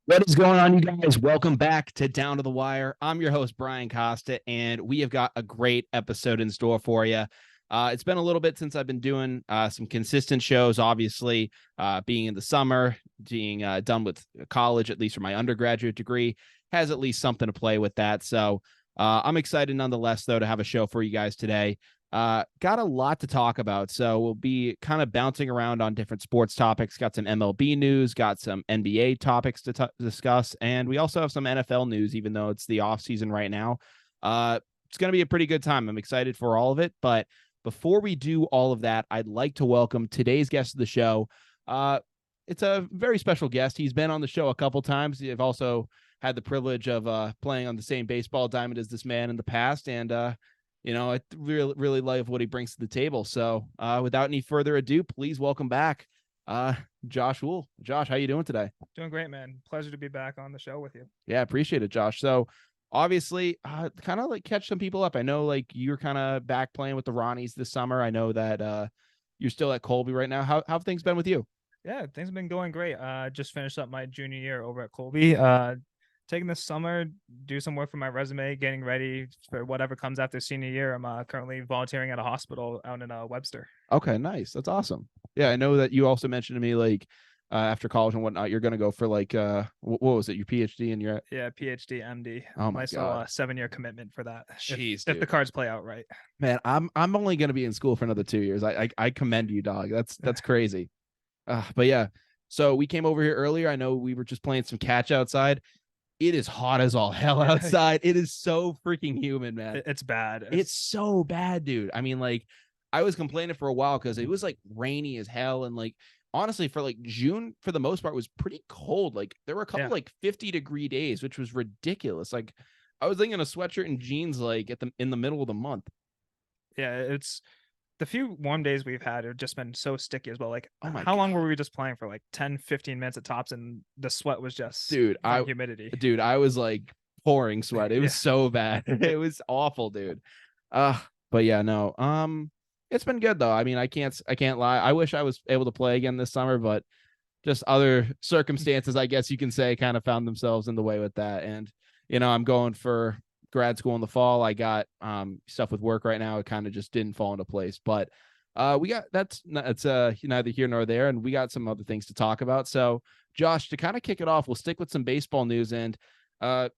What is going on, you guys? Welcome back to Down to the Wire. I'm your host, Brian Costa, and we have got a great episode in store for you. It's been a little bit since I've been doing some consistent shows, obviously, being in the summer, being done with college, at least for my undergraduate degree, has at least something to play with that. So I'm excited nonetheless, though, to have a show for you guys today. Got a lot to talk about, so we'll be kind of bouncing around on different sports topics. Got some MLB news, got some NBA topics to discuss, and we also have some NFL news, even though it's the off season right now. It's going to be a pretty good time. I'm excited for all of it, but before we do all of that, I'd like to welcome today's guest of the show. It's a very special guest. He's been on the show a couple times. I've also had the privilege of playing on the same baseball diamond as this man in the past, and I really love what he brings to the table. So without any further ado, please welcome back Josh Houle. Josh, how you doing today? Doing great, man. Pleasure to be back on the show with you. Yeah, appreciate it, Josh. So obviously, kind of like catch some people up. I know like you're kind of back playing with the Ronnies this summer. I know that you're still at Colby right now. How have things been with you? Yeah, things have been going great. Just finished up my junior year over at Colby. Taking this summer, do some work for my resume, getting ready for whatever comes after senior year. I'm currently volunteering at a hospital out in Webster. Okay, nice. That's awesome. Yeah, I know that you also mentioned to me like after college and whatnot, you're gonna go for like what was it, your PhD and your PhD, MD. Oh my nice God. 7-year commitment for that. Jeez, if the cards play out right. Man, I'm only gonna be in school for another 2 years. I commend you, dog. That's crazy. But yeah, so we came over here earlier. I know we were just playing some catch outside. It is hot as all hell outside. It is so freaking humid, man. It's bad. It's so bad, dude. I mean, like, I was complaining for a while because it was like rainy as hell. And like, honestly, for like June, for the most part, was pretty cold. Like, there were a couple like 50-degree days, which was ridiculous. Like, I was thinking a sweatshirt and jeans like in the middle of the month. Yeah, it's the few warm days we've had have just been so sticky as well. Like, Oh my how long God. were we just playing for? Like 10, 15 minutes at tops, and the sweat was just Dude, humidity. I was like pouring sweat. It was so bad. It was awful, dude. But yeah, no. It's been good though. I mean, I can't lie. I wish I was able to play again this summer, but just other circumstances, I guess you can say, kind of found themselves in the way with that. And I'm going for grad school in the fall. I got stuff with work right now. It kind of just didn't fall into place. But we got that's neither here nor there, and we got some other things to talk about. So, Josh, to kind of kick it off, we'll stick with some baseball news and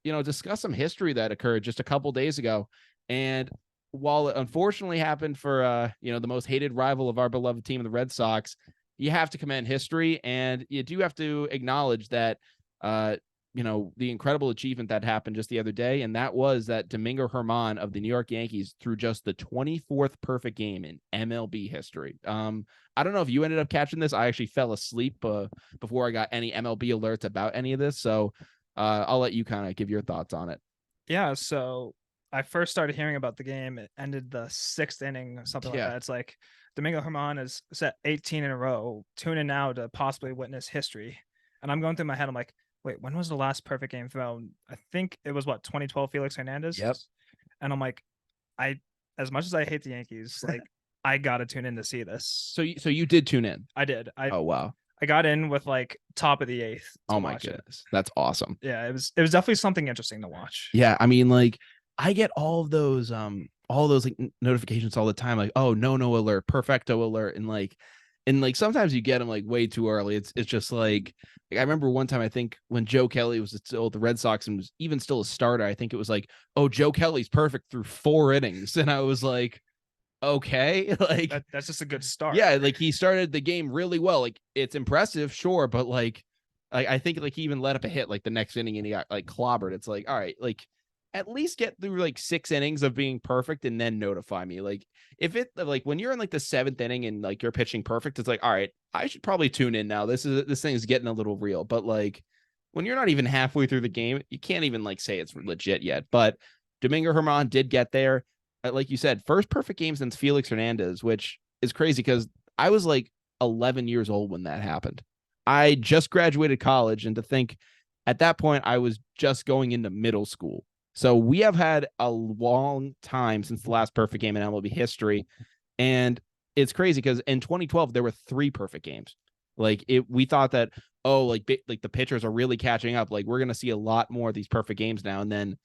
discuss some history that occurred just a couple days ago. And while it unfortunately happened for the most hated rival of our beloved team, the Red Sox, you have to commend history, and you do have to acknowledge that the incredible achievement that happened just the other day, and that was that Domingo Germán of the New York Yankees threw just the 24th perfect game in MLB history. I don't know if you ended up catching this. I actually fell asleep before I got any MLB alerts about any of this, so I'll let you kind of give your thoughts on it. Yeah, so I first started hearing about the game. It ended the 6th inning or something like that. It's like Domingo Germán has set 18 in a row. Tune in now to possibly witness history. And I'm going through my head. I'm like, wait, when was the last perfect game thrown? I think it was 2012 Felix Hernandez. Yep. And I'm like, as much as I hate the Yankees, like I gotta tune in to see this. So you did tune in? I did. Oh wow. I got in with like top of the 8th. Oh my goodness, that's awesome. Yeah, it was definitely something interesting to watch. Yeah, I mean, like I get all those like notifications all the time, like, oh, no alert, perfecto alert, and like sometimes you get them like way too early. It's just like I remember one time, I think when Joe Kelly was still at the Red Sox and was even still a starter, I think it was like, oh, Joe Kelly's perfect through 4 innings, and I was like, okay, like that's just a good start. Yeah, like he started the game really well. Like it's impressive, sure, but like I think like he even let up a hit like the next inning and he got like clobbered. It's like, all right, like at least get through like 6 innings of being perfect and then notify me. Like if it like when you're in like the 7th inning and like you're pitching perfect, it's like, all right, I should probably tune in now. This thing's getting a little real. But like when you're not even halfway through the game, you can't even like say it's legit yet. But Domingo Germán did get there. Like you said, first perfect game since Felix Hernandez, which is crazy because I was like 11 years old when that happened. I just graduated college, and to think at that point I was just going into middle school. So we have had a long time since the last perfect game in MLB history. And it's crazy because in 2012, there were 3 perfect games. Like we thought that, oh, like the pitchers are really catching up. Like we're gonna see a lot more of these perfect games now, and then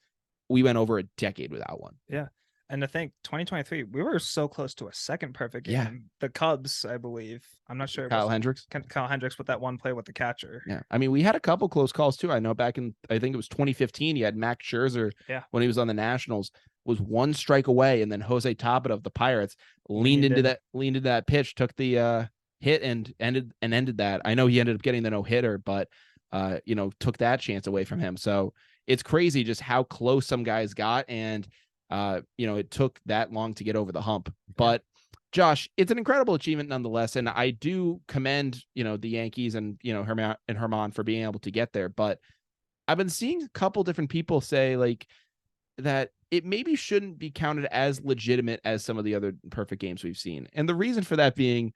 we went over a decade without one. Yeah. And to think 2023, we were so close to a second perfect game. Yeah. The Cubs, I believe. I'm not sure. Kyle Hendricks. Kyle Hendricks with that one play with the catcher. Yeah. I mean, we had a couple close calls too. I know back in, I think it was 2015, you had Max Scherzer when he was on the Nationals, was one strike away, and then Jose Tapia of the Pirates leaned into that pitch, took the hit and ended that. I know he ended up getting the no-hitter, but took that chance away from him. So it's crazy just how close some guys got, and it took that long to get over the hump. But Josh, it's an incredible achievement nonetheless, and I do commend the Yankees and Herman for being able to get there. But I've been seeing a couple different people say like that it maybe shouldn't be counted as legitimate as some of the other perfect games we've seen, and the reason for that being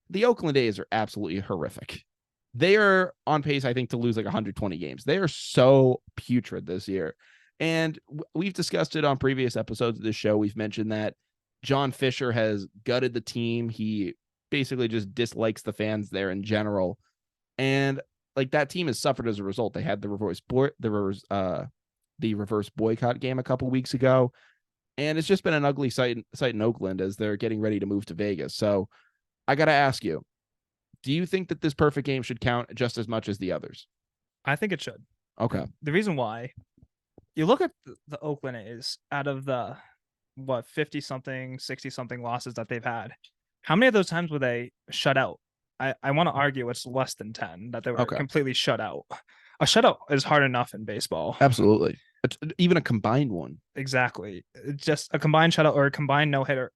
the Oakland A's are absolutely horrific. They are on pace, I think, to lose like 120 games. They are so putrid this year. And we've discussed it on previous episodes of this show. We've mentioned that John Fisher has gutted the team. He basically just dislikes the fans there in general. And like that team has suffered as a result. They had the reverse boycott game a couple weeks ago. And it's just been an ugly sight in Oakland as they're getting ready to move to Vegas. So I got to ask you, do you think that this perfect game should count just as much as the others? I think it should. Okay. The reason why, you look at the Oakland A's, out of the 50-something, 60-something losses that they've had, how many of those times were they shut out? I want to argue it's less than 10 that they were completely shut out. A shutout is hard enough in baseball. Absolutely. It's even a combined one. Exactly. It's just a combined shutout or a combined no-hitter.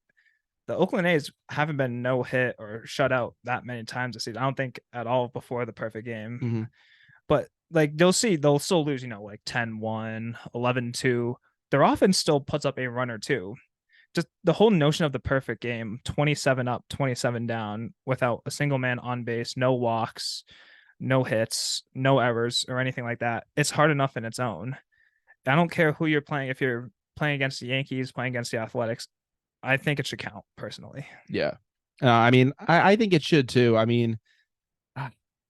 The Oakland A's haven't been no-hit or shut out that many times this season. I don't think at all before the perfect game. Mm-hmm. But like they'll still lose, like 10-1, 11-2. Their offense still puts up a run or two. Just the whole notion of the perfect game, 27 up, 27 down, without a single man on base, no walks, no hits, no errors, or anything like that. It's hard enough in its own. I don't care who you're playing. If you're playing against the Yankees, playing against the Athletics, I think it should count personally. Yeah. I mean, I think it should too. I mean,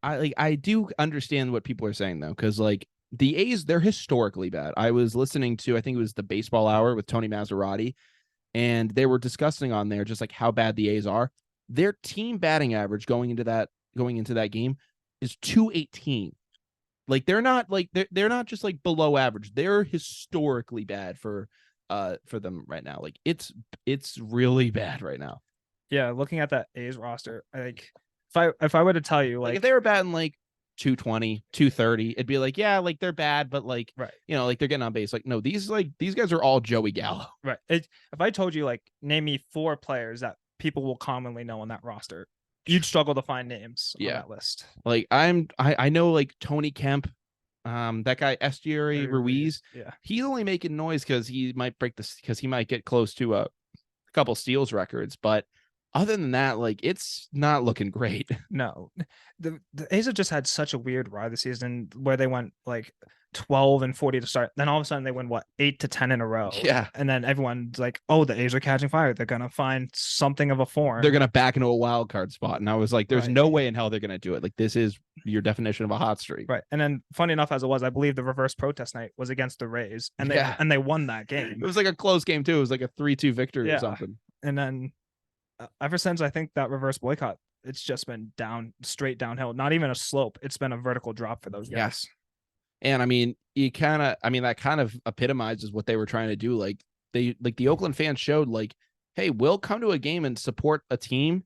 I do understand what people are saying though, because like the A's, they're historically bad. I was listening to, I think it was the Baseball Hour with Tony Maserati, and they were discussing on there just like how bad the A's are. Their team batting average going into that game is 218. Like they're not just like below average. They're historically bad for them right now. Like it's really bad right now. Yeah, looking at that A's roster, like if I were to tell you, like if they were batting like 220, 230, it'd be like, yeah, like they're bad, but like like they're getting on base. Like no, these guys are all Joey Gallo. Right. If I told you like name me 4 players that people will commonly know on that roster, you'd struggle to find names on that list. Like I know like Tony Kemp. That guy Esteury Ruiz, he's only making noise because he might get close to a couple steals records, but other than that, like it's not looking great. No, the A's have just had such a weird ride this season where they went like 12-40 to start, then all of a sudden they win 8 to 10 in a row. Yeah, and then everyone's like, oh, the A's are catching fire. They're gonna find something of a form. They're gonna back into a wild card spot, and I was like, there's no way in hell they're gonna do it. Like this is your definition of a hot streak, right? And then, funny enough, as it was, I believe the reverse protest night was against the Rays, and they won that game. It was like a close game too. It was like a 3-2 victory or something. And then ever since I think that reverse boycott, it's just been straight downhill. Not even a slope. It's been a vertical drop for those guys. Yes. And I mean, that kind of epitomizes what they were trying to do. Like the Oakland fans showed like, hey, we'll come to a game and support a team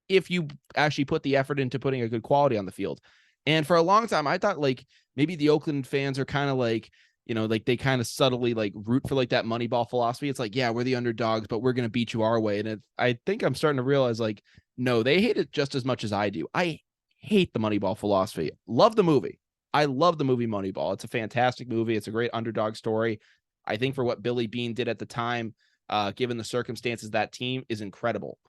if you actually put the effort into putting a good quality on the field. And for a long time, I thought like maybe the Oakland fans are kind of like, like they kind of subtly like root for like that Moneyball philosophy. It's like, yeah, we're the underdogs, but we're going to beat you our way. And I think I'm starting to realize like, no, they hate it just as much as I do. I hate the Moneyball philosophy. Love the movie. I love the movie Moneyball. It's a fantastic movie. It's a great underdog story. I think for what Billy Beane did at the time, given the circumstances, that team is incredible.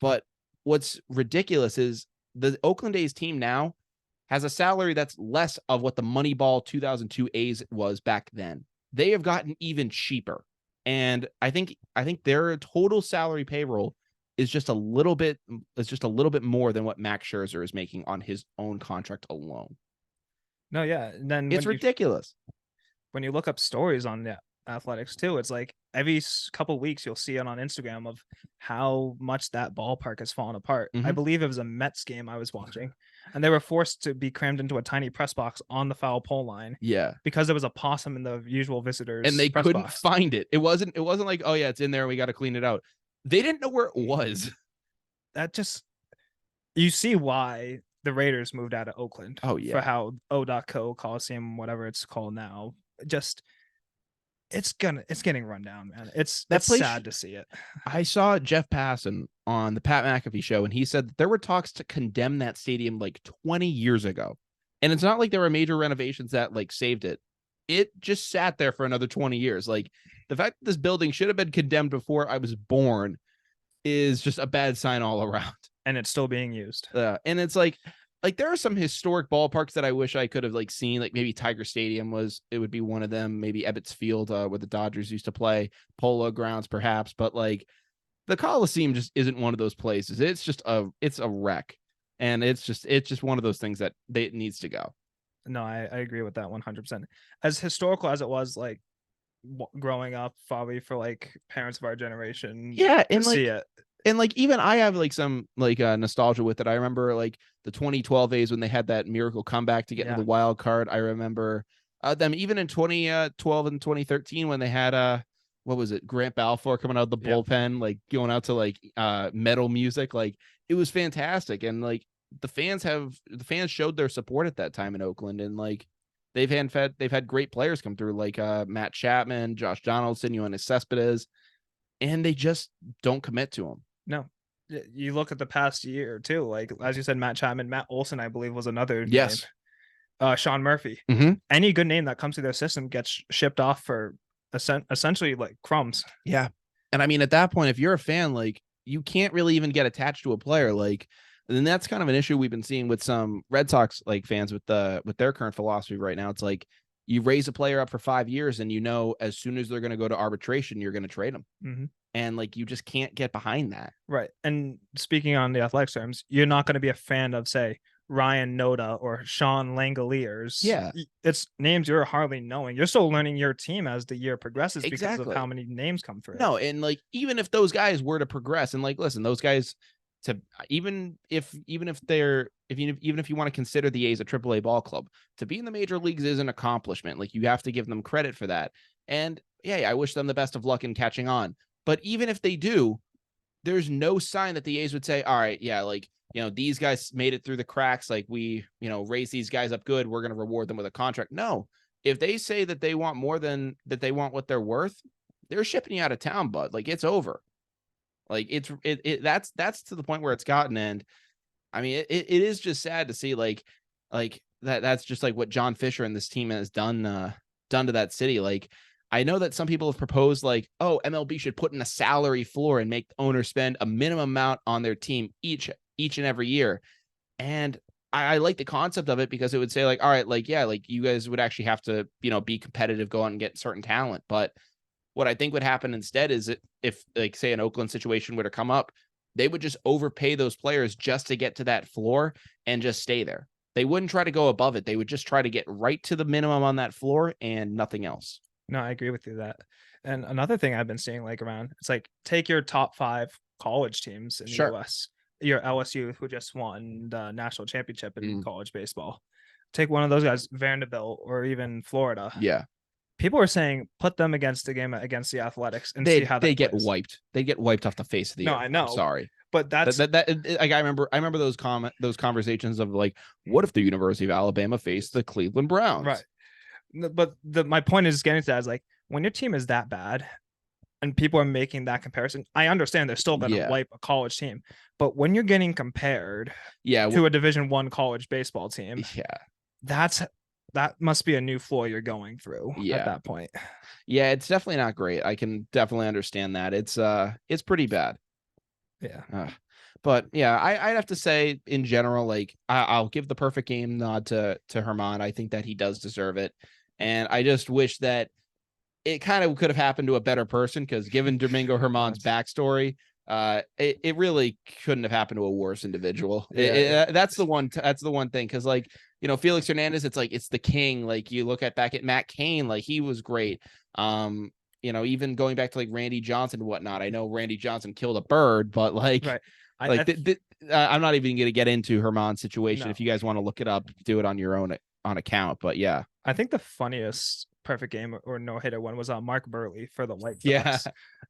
But what's ridiculous is the Oakland A's team now has a salary that's less of what the Moneyball 2002 A's was back then. They have gotten even cheaper. And I think their total salary payroll is just a little bit more than what Max Scherzer is making on his own contract alone. No, yeah. And then it's ridiculous. When you look up stories on the Athletics too, it's like every couple weeks you'll see it on Instagram of how much that ballpark has fallen apart. Mm-hmm. I believe it was a Mets game I was watching, and they were forced to be crammed into a tiny press box on the foul pole line. Yeah, because there was a possum in the usual visitors, and they couldn't box. find it. It wasn't like, oh yeah, it's in there, we got to clean it out. They didn't know where it was. That just, you see why the Raiders moved out of Oakland. Oh yeah, for how O.co Coliseum, whatever it's called now, just it's getting run down, man. It's sad to see it. I saw Jeff Passan on the Pat McAfee show, and he said that there were talks to condemn that stadium like 20 years ago. And it's not like there were major renovations that like saved it. It just sat there for another 20 years. Like the fact that this building should have been condemned before I was born is just a bad sign all around. And it's still being used. And it's like there are some historic ballparks that I wish I could have like seen, like maybe Tiger Stadium would be one of them. Maybe Ebbets Field, where the Dodgers used to play, Polo Grounds, perhaps. But like the Coliseum just isn't one of those places. It's a wreck. And it's just one of those things that it needs to go. No, I agree with that 100%. As historical as it was, like growing up, probably for like parents of our generation, yeah, and see it. And like even I have like some like nostalgia with it. I remember like the 2012 A's when they had that miracle comeback to get into the wild card. I remember them even in 2012 and 2013 when they had what was it, Grant Balfour coming out of the bullpen, like going out to like metal music. Like it was fantastic. And like the fans showed their support at that time in Oakland, and like they've had great players come through, like Matt Chapman, Josh Donaldson, Yoenis Cespedes, and they just don't commit to them. No, you look at the past year too. Like as you said, Matt Chapman, Matt Olson, I believe, was another name. Sean Murphy. Mm-hmm. Any good name that comes through their system gets shipped off for essentially like crumbs. Yeah, and I mean at that point, if you're a fan, like you can't really even get attached to a player. Like, and that's kind of an issue we've been seeing with some Red Sox like fans with their current philosophy right now. It's like you raise a player up for 5 years, and as soon as they're going to go to arbitration, you're going to trade them. Mm-hmm. And like you just can't get behind that. Right. And speaking on the Athletics terms, you're not going to be a fan of, say, Ryan Noda or Sean Langoliers. Yeah. It's names you're hardly knowing. You're still learning your team as the year progresses because of how many names come through. No, and like even if those guys were to progress, and like listen, those guys even if you want to consider the A's a AAA ball club, to be in the major leagues is an accomplishment. Like you have to give them credit for that. And yeah, I wish them the best of luck in catching on. But even if they do, there's no sign that the A's would say, all right, yeah, like, these guys made it through the cracks. Like we, raise these guys up good. We're going to reward them with a contract. No, if they say that they want more than that, they want what they're worth, they're shipping you out of town, bud. Like it's over. Like that's to the point where it's gotten. And I mean, it is just sad to see like that's just like what John Fisher and this team has done to that city. Like, I know that some people have proposed like, oh, MLB should put in a salary floor and make the owner spend a minimum amount on their team each and every year. And I like the concept of it because it would say like, all right, like, yeah, like you guys would actually have to, be competitive, go out and get certain talent. But what I think would happen instead is if like, say an Oakland situation were to come up, they would just overpay those players just to get to that floor and just stay there. They wouldn't try to go above it. They would just try to get right to the minimum on that floor and nothing else. No, I agree with you that. And another thing I've been seeing like around, it's like take your top 5 college teams in the US, your LSU who just won the national championship in college baseball. Take one of those guys, Vanderbilt or even Florida. Yeah. People are saying put them against the game against the Athletics and see how they get wiped. They get wiped off the face of the earth. I know. I'm sorry. But that's like I remember those conversations of like, what if the University of Alabama faced the Cleveland Browns? Right. But my point is getting to that is like when your team is that bad and people are making that comparison, I understand they're still going to wipe a college team. But when you're getting compared to a Division I college baseball team, that must be a new floor you're going through at that point. Yeah, it's definitely not great. I can definitely understand that. It's pretty bad. Yeah. But yeah, I'd have to say in general, like I'll give the perfect game nod to Herman. I think that he does deserve it. And I just wish that it kind of could have happened to a better person, because given Domingo Herman's backstory, It really couldn't have happened to a worse individual. Yeah. That's the one. That's the one thing. Because like, Felix Hernandez, it's like it's the king. Like you look back at Matt Cain, like he was great. Even going back to like Randy Johnson and whatnot. I know Randy Johnson killed a bird, but like, Right. I'm not even going to get into Herman's situation. No. If you guys want to look it up, do it on your own on account. But yeah, I think the funniest perfect game or no hitter one was on Mark Burley for the White Sox. Yeah.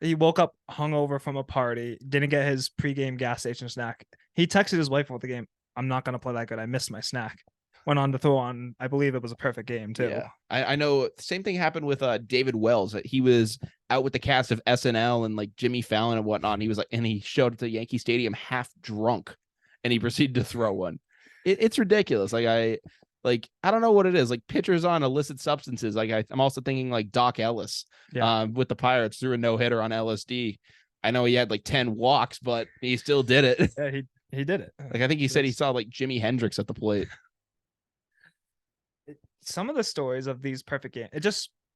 He woke up hungover from a party, didn't get his pregame gas station snack. He texted his wife with the game, "I'm not gonna play that good. I missed my snack." Went on to throw on, I believe it was a perfect game too. Yeah, I know. Same thing happened with David Wells. He was out with the cast of SNL and like Jimmy Fallon and whatnot. And he was like, and he showed up to Yankee Stadium half drunk, and he proceeded to throw one. It's ridiculous. I don't know what it is. Like pitchers on illicit substances. Like I'm also thinking like Doc Ellis, with the Pirates, threw a no-hitter on LSD. I know he had like 10 walks, but he still did it. Yeah, he did it. Like I think he said he saw like Jimi Hendrix at the plate. Some of the stories of these perfect games,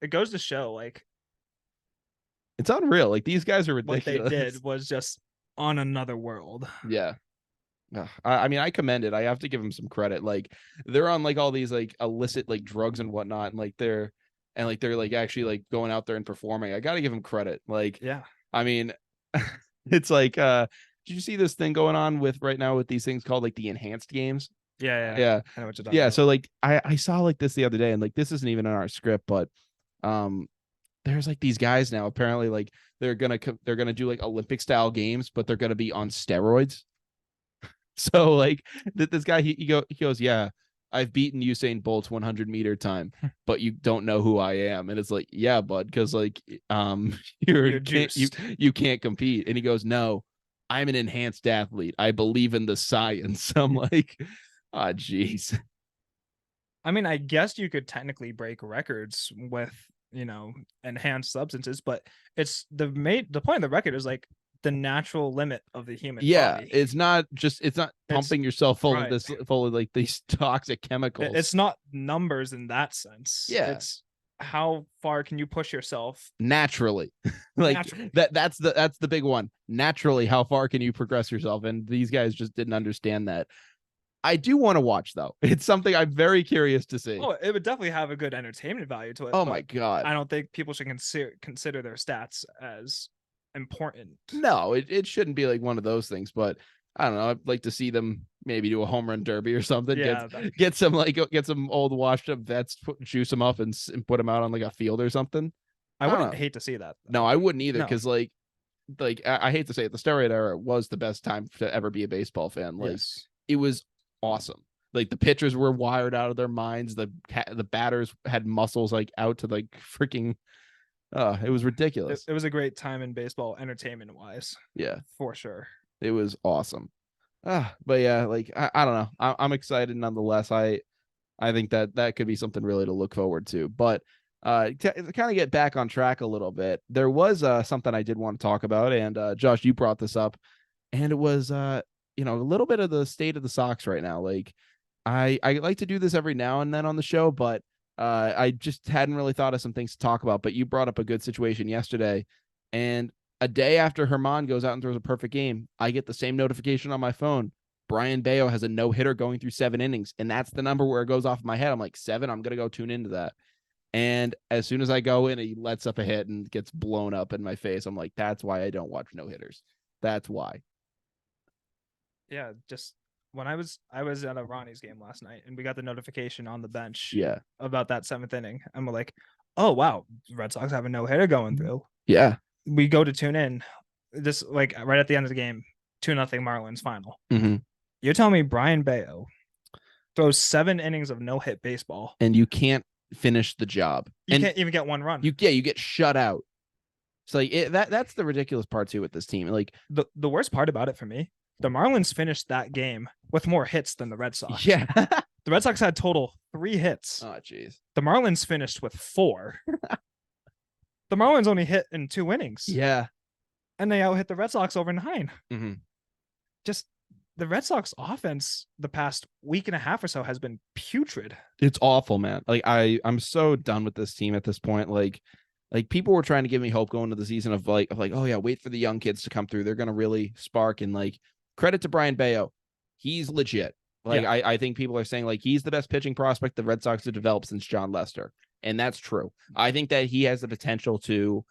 it goes to show like it's unreal. Like these guys are ridiculous. What they did was just on another world. Yeah. I mean, I commend it. I have to give them some credit. Like they're on like all these like illicit like drugs and whatnot, and they're like actually like going out there and performing. I got to give them credit. Like, yeah. I mean, it's like, did you see this thing going on with right now with these things called like the enhanced games? Yeah. I know what you're talking about. So like I saw like this the other day, and like this isn't even in our script, but there's like these guys now apparently like they're gonna do like Olympic style games, but they're gonna be on steroids. So like this guy he goes, yeah, I've beaten Usain Bolt's 100-meter time, but you don't know who I am. And it's like, yeah, bud, because like you can't compete. And he goes, no, I'm an enhanced athlete. I believe in the science. I'm like, ah, geez. I mean, I guess you could technically break records with enhanced substances, but it's the point of the record is like the natural limit of the human body. It's not pumping yourself full of like these toxic chemicals. It's not numbers in that sense. Yeah, it's how far can you push yourself naturally. That's the big one. Naturally, how far can you progress yourself? And these guys just didn't understand that. I do want to watch though. It's something I'm very curious to see. Oh, it would definitely have a good entertainment value to it. Oh my god! I don't think people should consider their stats as important. No, it shouldn't be like one of those things, but I don't know. I'd like to see them maybe do a home run derby or something. Yeah, get some old washed up vets, juice them up and put them out on like a field or something. I wouldn't hate to see that. No, I wouldn't either, because like I hate to say it, the steroid era was the best time to ever be a baseball fan. Like it was awesome. Like the pitchers were wired out of their minds. The batters had muscles like out to like freaking. It was ridiculous. It was a great time in baseball, entertainment wise. Yeah, for sure. It was awesome. But yeah, like I don't know. I'm excited nonetheless. I think that could be something really to look forward to. But to kind of get back on track a little bit, there was something I did want to talk about, and Josh, you brought this up, and it was a little bit of the state of the Sox right now. Like I like to do this every now and then on the show, but I just hadn't really thought of some things to talk about. But you brought up a good situation yesterday, and a day after Herman goes out and throws a perfect game, I get the same notification on my phone. Brian Bayo has a no-hitter going through 7 innings, and that's the number where it goes off my head. I'm like, 7, I'm going to go tune into that. And as soon as I go in, he lets up a hit and gets blown up in my face. I'm like, that's why I don't watch no-hitters. That's why. Yeah, just when I was at a Ronnie's game last night, and we got the notification on the bench about that 7th inning. And we're like, oh, wow, Red Sox have a no-hitter going through. Yeah. We go to tune in. This like right at the end of the game, 2-0 Marlins final. Mm-hmm. You're telling me Brian Bayo throws 7 innings of no-hit baseball, and you can't finish the job. You can't even get one run. You get shut out. So like that's the ridiculous part too with this team. Like the worst part about it for me, the Marlins finished that game with more hits than the Red Sox. Yeah. The Red Sox had total 3 hits. Oh, jeez. The Marlins finished with 4. The Marlins only hit in 2 innings. Yeah. And they out hit the Red Sox over 9. Mm-hmm. Just the Red Sox offense the past week and a half or so has been putrid. It's awful, man. Like I'm so done with this team at this point. Like Like people were trying to give me hope going into the season of like, oh yeah, wait for the young kids to come through. They're gonna really spark. And like credit to Brian Bayo, he's legit. Like I think people are saying like he's the best pitching prospect the Red Sox have developed since John Lester, and that's true. I think that he has the potential to,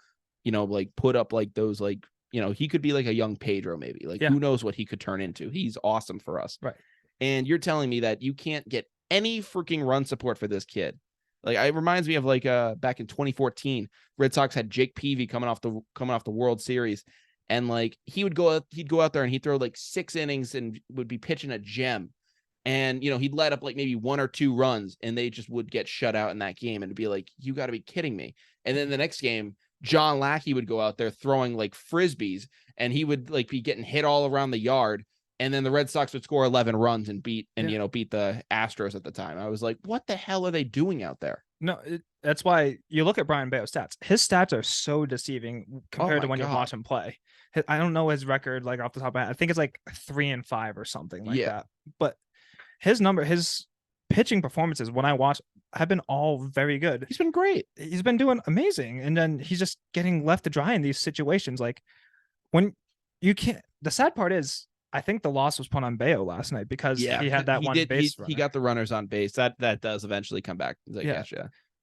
like put up like those like he could be like a young Pedro maybe. Like who knows what he could turn into. He's awesome for us. Right. And you're telling me that you can't get any freaking run support for this kid. Like it reminds me of like back in 2014, Red Sox had Jake Peavy coming off the World Series, and like he'd go out there and he'd throw like 6 innings and would be pitching a gem, and he'd let up like maybe 1 or 2 runs, and they just would get shut out in that game, and it'd be like, you got to be kidding me. And then the next game, John Lackey would go out there throwing like frisbees, and he would like be getting hit all around the yard. And then the Red Sox would score 11 runs and beat the Astros at the time. I was like, what the hell are they doing out there? No, that's why you look at Brian Bayo's stats. His stats are so deceiving compared to when you watch him play. I don't know his record like off the top of my head. I think it's like 3-5 or something like that. But his pitching performances when I watch have been all very good. He's been great. He's been doing amazing. And then he's just getting left to dry in these situations. Like when you can't, the sad part is, I think the loss was put on Bayo last night because he had that base runner. He got the runners on base. That does eventually come back.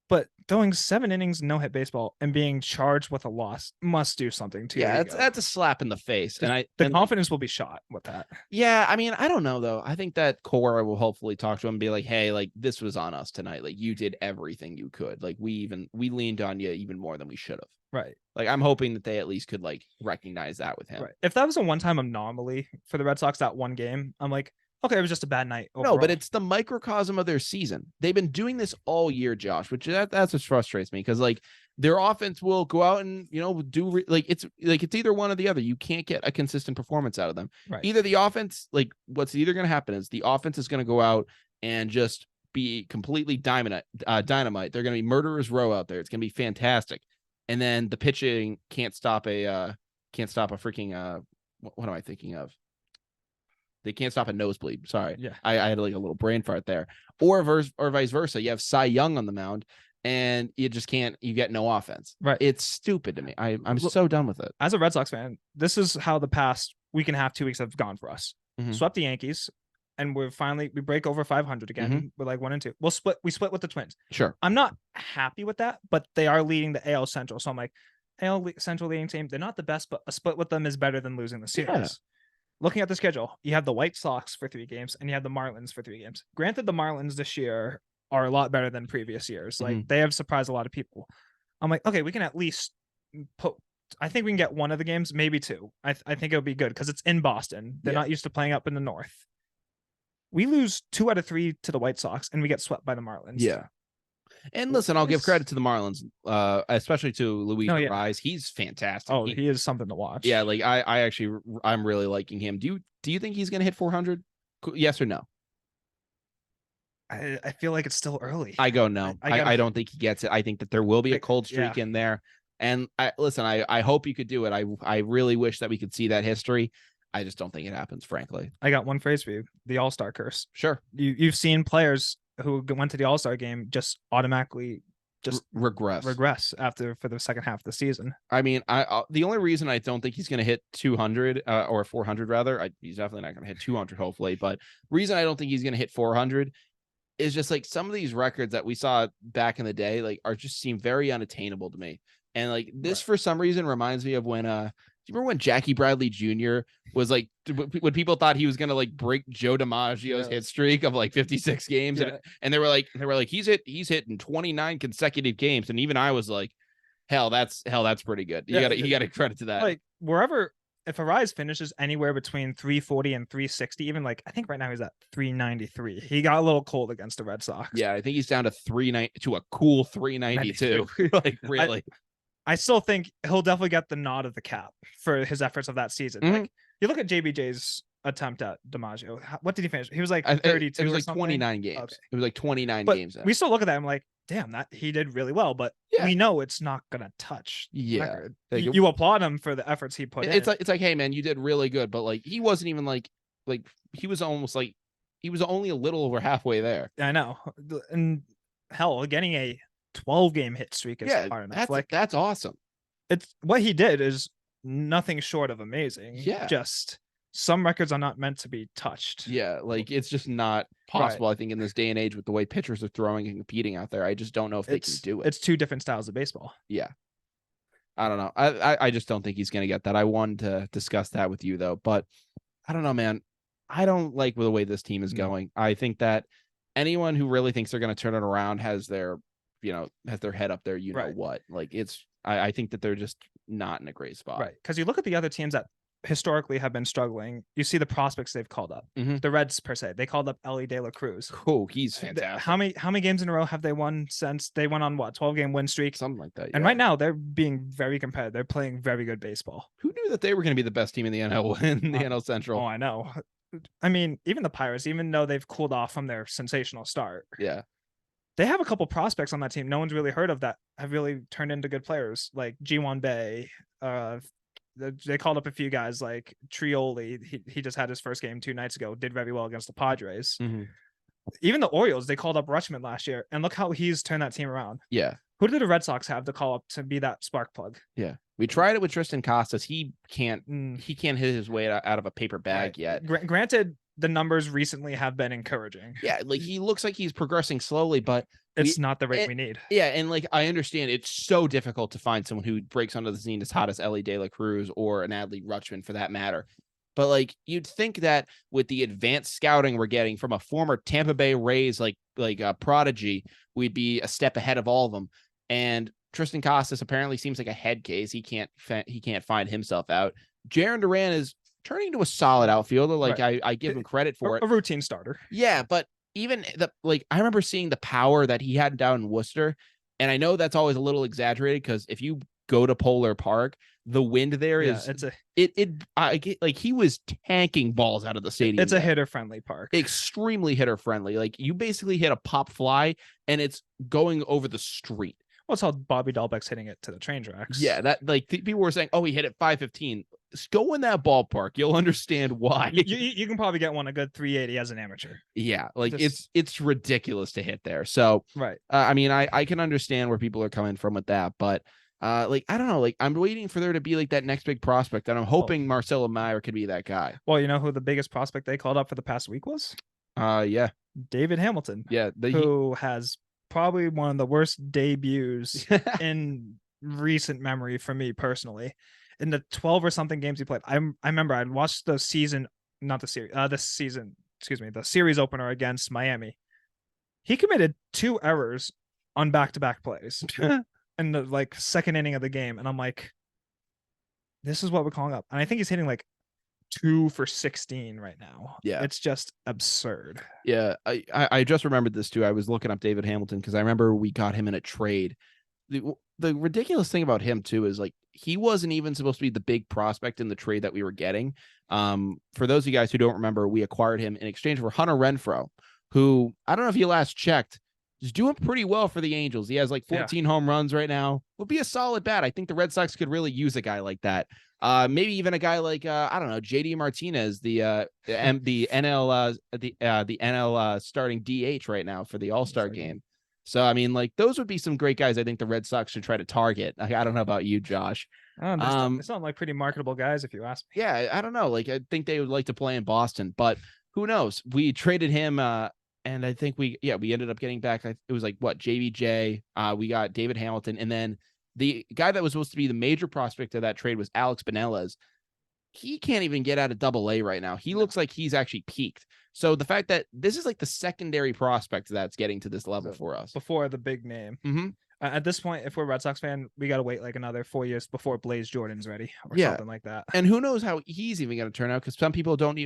But throwing 7 innings, no hit baseball, and being charged with a loss must do something to you. Yeah, that's a slap in the face. And the confidence will be shot with that. Yeah, I mean, I don't know though. I think that Cora will hopefully talk to him and be like, hey, like this was on us tonight. Like you did everything you could. Like we leaned on you even more than we should have. Right. Like I'm hoping that they at least could like recognize that with him. Right. If that was a one-time anomaly for the Red Sox, that one game, I'm like, okay, it was just a bad night overall. No, but it's the microcosm of their season. They've been doing this all year, Josh, which that's what frustrates me because like their offense will go out and it's either one or the other. You can't get a consistent performance out of them. Right. Either the offense, like what's either going to happen is the offense is going to go out and just be completely dynamite. They're going to be murderers row out there. It's going to be fantastic. And then the pitching can't stop a freaking what am I thinking of? They can't stop a nosebleed. Sorry. Yeah. I had like a little brain fart there. Or vice versa. You have Cy Young on the mound and you get no offense. Right. It's stupid to me. I'm so done with it. As a Red Sox fan, this is how the past week and a half, 2 weeks have gone for us. Mm-hmm. Swept the Yankees, and we break over 500 again. Mm-hmm. We're like 1-2. We split with the Twins. Sure. I'm not happy with that, but they are leading the AL Central. So I'm like, AL Central leading team. They're not the best, but a split with them is better than losing the series. Yeah. Looking at the schedule, you have the White Sox for 3 games and you have the Marlins for 3 games. Granted, the Marlins this year are a lot better than previous years. Like they have surprised a lot of people. I'm like, okay, we can at least I think we can get 1 of the games, maybe 2. I think it'll be good because it's in Boston. They're not used to playing up in the North. We lose 2 out of 3 to the White Sox and we get swept by the Marlins. Yeah. And listen, I'll give credit to the Marlins, especially to Luis Rise. He's fantastic. Oh, he is something to watch. Yeah, like I'm really liking him. Do you think he's gonna hit 400? Yes or no? I feel like it's still early. I go no. I don't think he gets it. I think that there will be a cold streak in there. And I hope you could do it. I really wish that we could see that history. I just don't think it happens, frankly. I got one phrase for you: the All-Star curse. Sure. You've seen players who went to the All-Star game just automatically regress for the second half of the season. I mean, the only reason I don't think he's going to hit 200 or 400 rather, he's definitely not going to hit 200 hopefully, but reason I don't think he's going to hit 400 is just like some of these records that we saw back in the day like seem very unattainable to me. And like this for some reason reminds me of when do you remember when Jackie Bradley Jr. was like, when people thought he was going to like break Joe DiMaggio's hit streak of like 56 games. And they were like, he's hit in 29 consecutive games. And even I was like, hell, that's pretty good. You gotta credit to that. Like if Arise finishes anywhere between 340 and 360, even like, I think right now he's at 393. He got a little cold against the Red Sox. Yeah. I think he's down to a cool 392. Like really. I still think he'll definitely get the nod of the cap for his efforts of that season. Mm-hmm. Like you look at JBJ's attempt at DiMaggio. What did he finish? He was like 32. It was like 29 games. Okay. It was like 29 but games. We still look at that and I'm like, damn, that he did really well. But we know it's not gonna touch. Yeah, you applaud him for the efforts he put in. It's like, hey man, you did really good. But like he wasn't even like he was almost like he was only a little over halfway there. I know. And hell, getting a 12-game hit streak is far enough. That's awesome. It's what he did is nothing short of amazing. Yeah. Just some records are not meant to be touched. Yeah, like it's just not possible, I think, in this day and age with the way pitchers are throwing and competing out there. I just don't know if they can do it. It's two different styles of baseball. Yeah. I don't know. I just don't think he's going to get that. I wanted to discuss that with you, though. But I don't know, man. I don't like the way this team is going. I think that anyone who really thinks they're going to turn it around has their head up there, you know what. Like, I think that they're just not in a great spot. Right. Because you look at the other teams that historically have been struggling. You see the prospects they've called up. The Reds, per se. They called up Elly De La Cruz. Oh, he's fantastic. How many games in a row have they won since they went on 12-game win streak? Something like that. Yeah. And right now they're being very competitive. They're playing very good baseball. Who knew that they were going to be the best team in the NL in the NL Central? Oh, I know. I mean, even the Pirates, even though they've cooled off from their sensational start. Yeah. They have a couple prospects on that team no one's really heard of that have really turned into good players, like G1 Bay. They called up a few guys like Trioli. He just had his first game 2 nights ago, did very well against the Padres. Even the Orioles, they called up Rutschman last year, and look how he's turned that team around. Yeah. Who did the Red Sox have to call up to be that spark plug? Yeah. We tried it with Tristan Costas. He can't hit his way out of a paper bag yet. Granted, the numbers recently have been encouraging. Yeah, like he looks like he's progressing slowly, but it's not the rate we need. Yeah, and like I understand it's so difficult to find someone who breaks onto the scene as hot as Elly De La Cruz or an Adley Rutschman for that matter. But like you'd think that with the advanced scouting we're getting from a former Tampa Bay Rays like a prodigy, we'd be a step ahead of all of them. And Tristan Costas apparently seems like a head case. He can't find himself out. Jarren Duran is turning into a solid outfielder. Like I give him credit for it. A routine starter. Yeah, but even I remember seeing the power that he had down in Worcester, and I know that's always a little exaggerated because if you go to Polar Park, the wind there is he was tanking balls out of the stadium. It's a hitter friendly park. Extremely hitter friendly. Like you basically hit a pop fly and it's going over the street. Well, it's how Bobby Dahlbeck's hitting it to the train tracks. Yeah, that people were saying, oh, he hit it 515. Go in that ballpark. You'll understand why. You can probably get one a good 380 as an amateur. Yeah, like it's ridiculous to hit there. So I mean, I can understand where people are coming from with that, but I don't know. Like I'm waiting for there to be like that next big prospect, and I'm hoping Marcelo Meyer could be that guy. Well, you know who the biggest prospect they called up for the past week was? Yeah, David Hamilton. Yeah, who has probably one of the worst debuts in recent memory for me personally. In the 12 or something games he played, I remember I'd watched the series opener against Miami. He committed 2 errors on back-to-back plays in the second inning of the game, and I'm like, this is what we're calling up. And I think he's hitting 2 for 16 right now. Yeah, it's just absurd. Yeah, I just remembered this too. I was looking up David Hamilton because I remember we got him in a trade. The ridiculous thing about him too is he wasn't even supposed to be the big prospect in the trade that we were getting. For those of you guys who don't remember, we acquired him in exchange for Hunter Renfroe, who I don't know if you last checked, is doing pretty well for the Angels. He has 14 home runs right now. Would be a solid bat. I think the Red Sox could really use a guy like that. Maybe even a guy like I don't know, JD Martinez, the NL starting DH right now for the All-Star game. So I mean, those would be some great guys. I think the Red Sox should try to target. I don't know about you, Josh. They sound like pretty marketable guys, if you ask me. Yeah, I don't know. I think they would like to play in Boston, but who knows? We traded him, and I think we ended up getting back. It was JBJ. We got David Hamilton, and then the guy that was supposed to be the major prospect of that trade was Alex Benelez. He can't even get out of Double-A right now. He looks like he's actually peaked. So the fact that this is the secondary prospect that's getting to this level for us before the big name. At this point, if we're a Red Sox fan, we got to wait another 4 years before Blaze Jordan's ready or something like that. And who knows how he's even going to turn out, because some people don't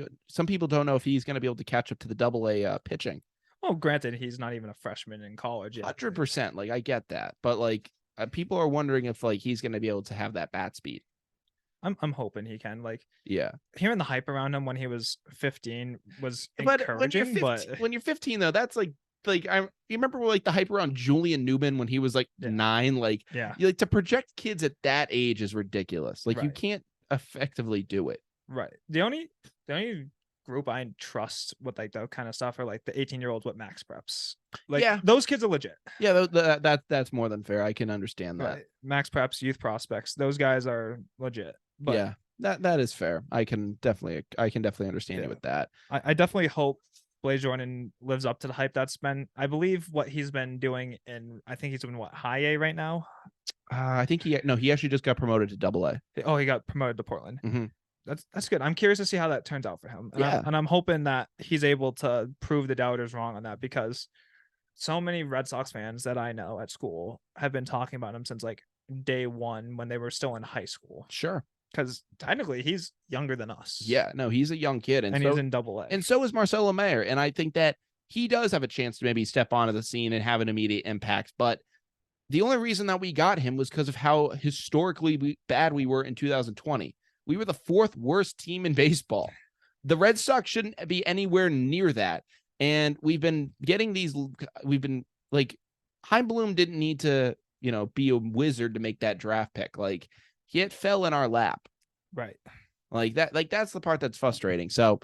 know if he's going to be able to catch up to the Double-A pitching. Well, granted, he's not even a freshman in college yet. 100%. I get that, but people are wondering if he's going to be able to have that bat speed. I'm hoping he can. Hearing the hype around him when he was 15 was encouraging. But when you're 15 though, that's you remember the hype around Julian Newman when he was 9. To project kids at that age is ridiculous. You can't effectively do it. Right. The only group I trust with like that kind of stuff are like the 18-year-olds with max preps. Like Yeah. those kids are legit. Yeah, that's more than fair. I can understand that. Max preps, youth prospects, those guys are legit. But yeah, that is fair. I can definitely understand you with that. I definitely hope Blaze Jordan lives up to the hype that's been. I believe what he's been doing I think he's in high A right now. I think he actually just got promoted to Double A. Oh, he got promoted to Portland. Mm-hmm. That's good. I'm curious to see how that turns out for him. And I'm hoping that he's able to prove the doubters wrong on that, because so many Red Sox fans that I know at school have been talking about him since like day one when they were still in high school. Sure. Because technically he's younger than us. Yeah, no, he's a young kid. And he's in Double A. And so is Marcelo Mayer. And I think that he does have a chance to maybe step onto the scene and have an immediate impact. But the only reason that we got him was because of how historically bad we were in 2020. We were the 4th worst team in baseball. The Red Sox shouldn't be anywhere near that. And we've been like, Chaim Bloom didn't need to, be a wizard to make that draft pick. Like, it fell in our lap. Right. Like that, that's the part that's frustrating. So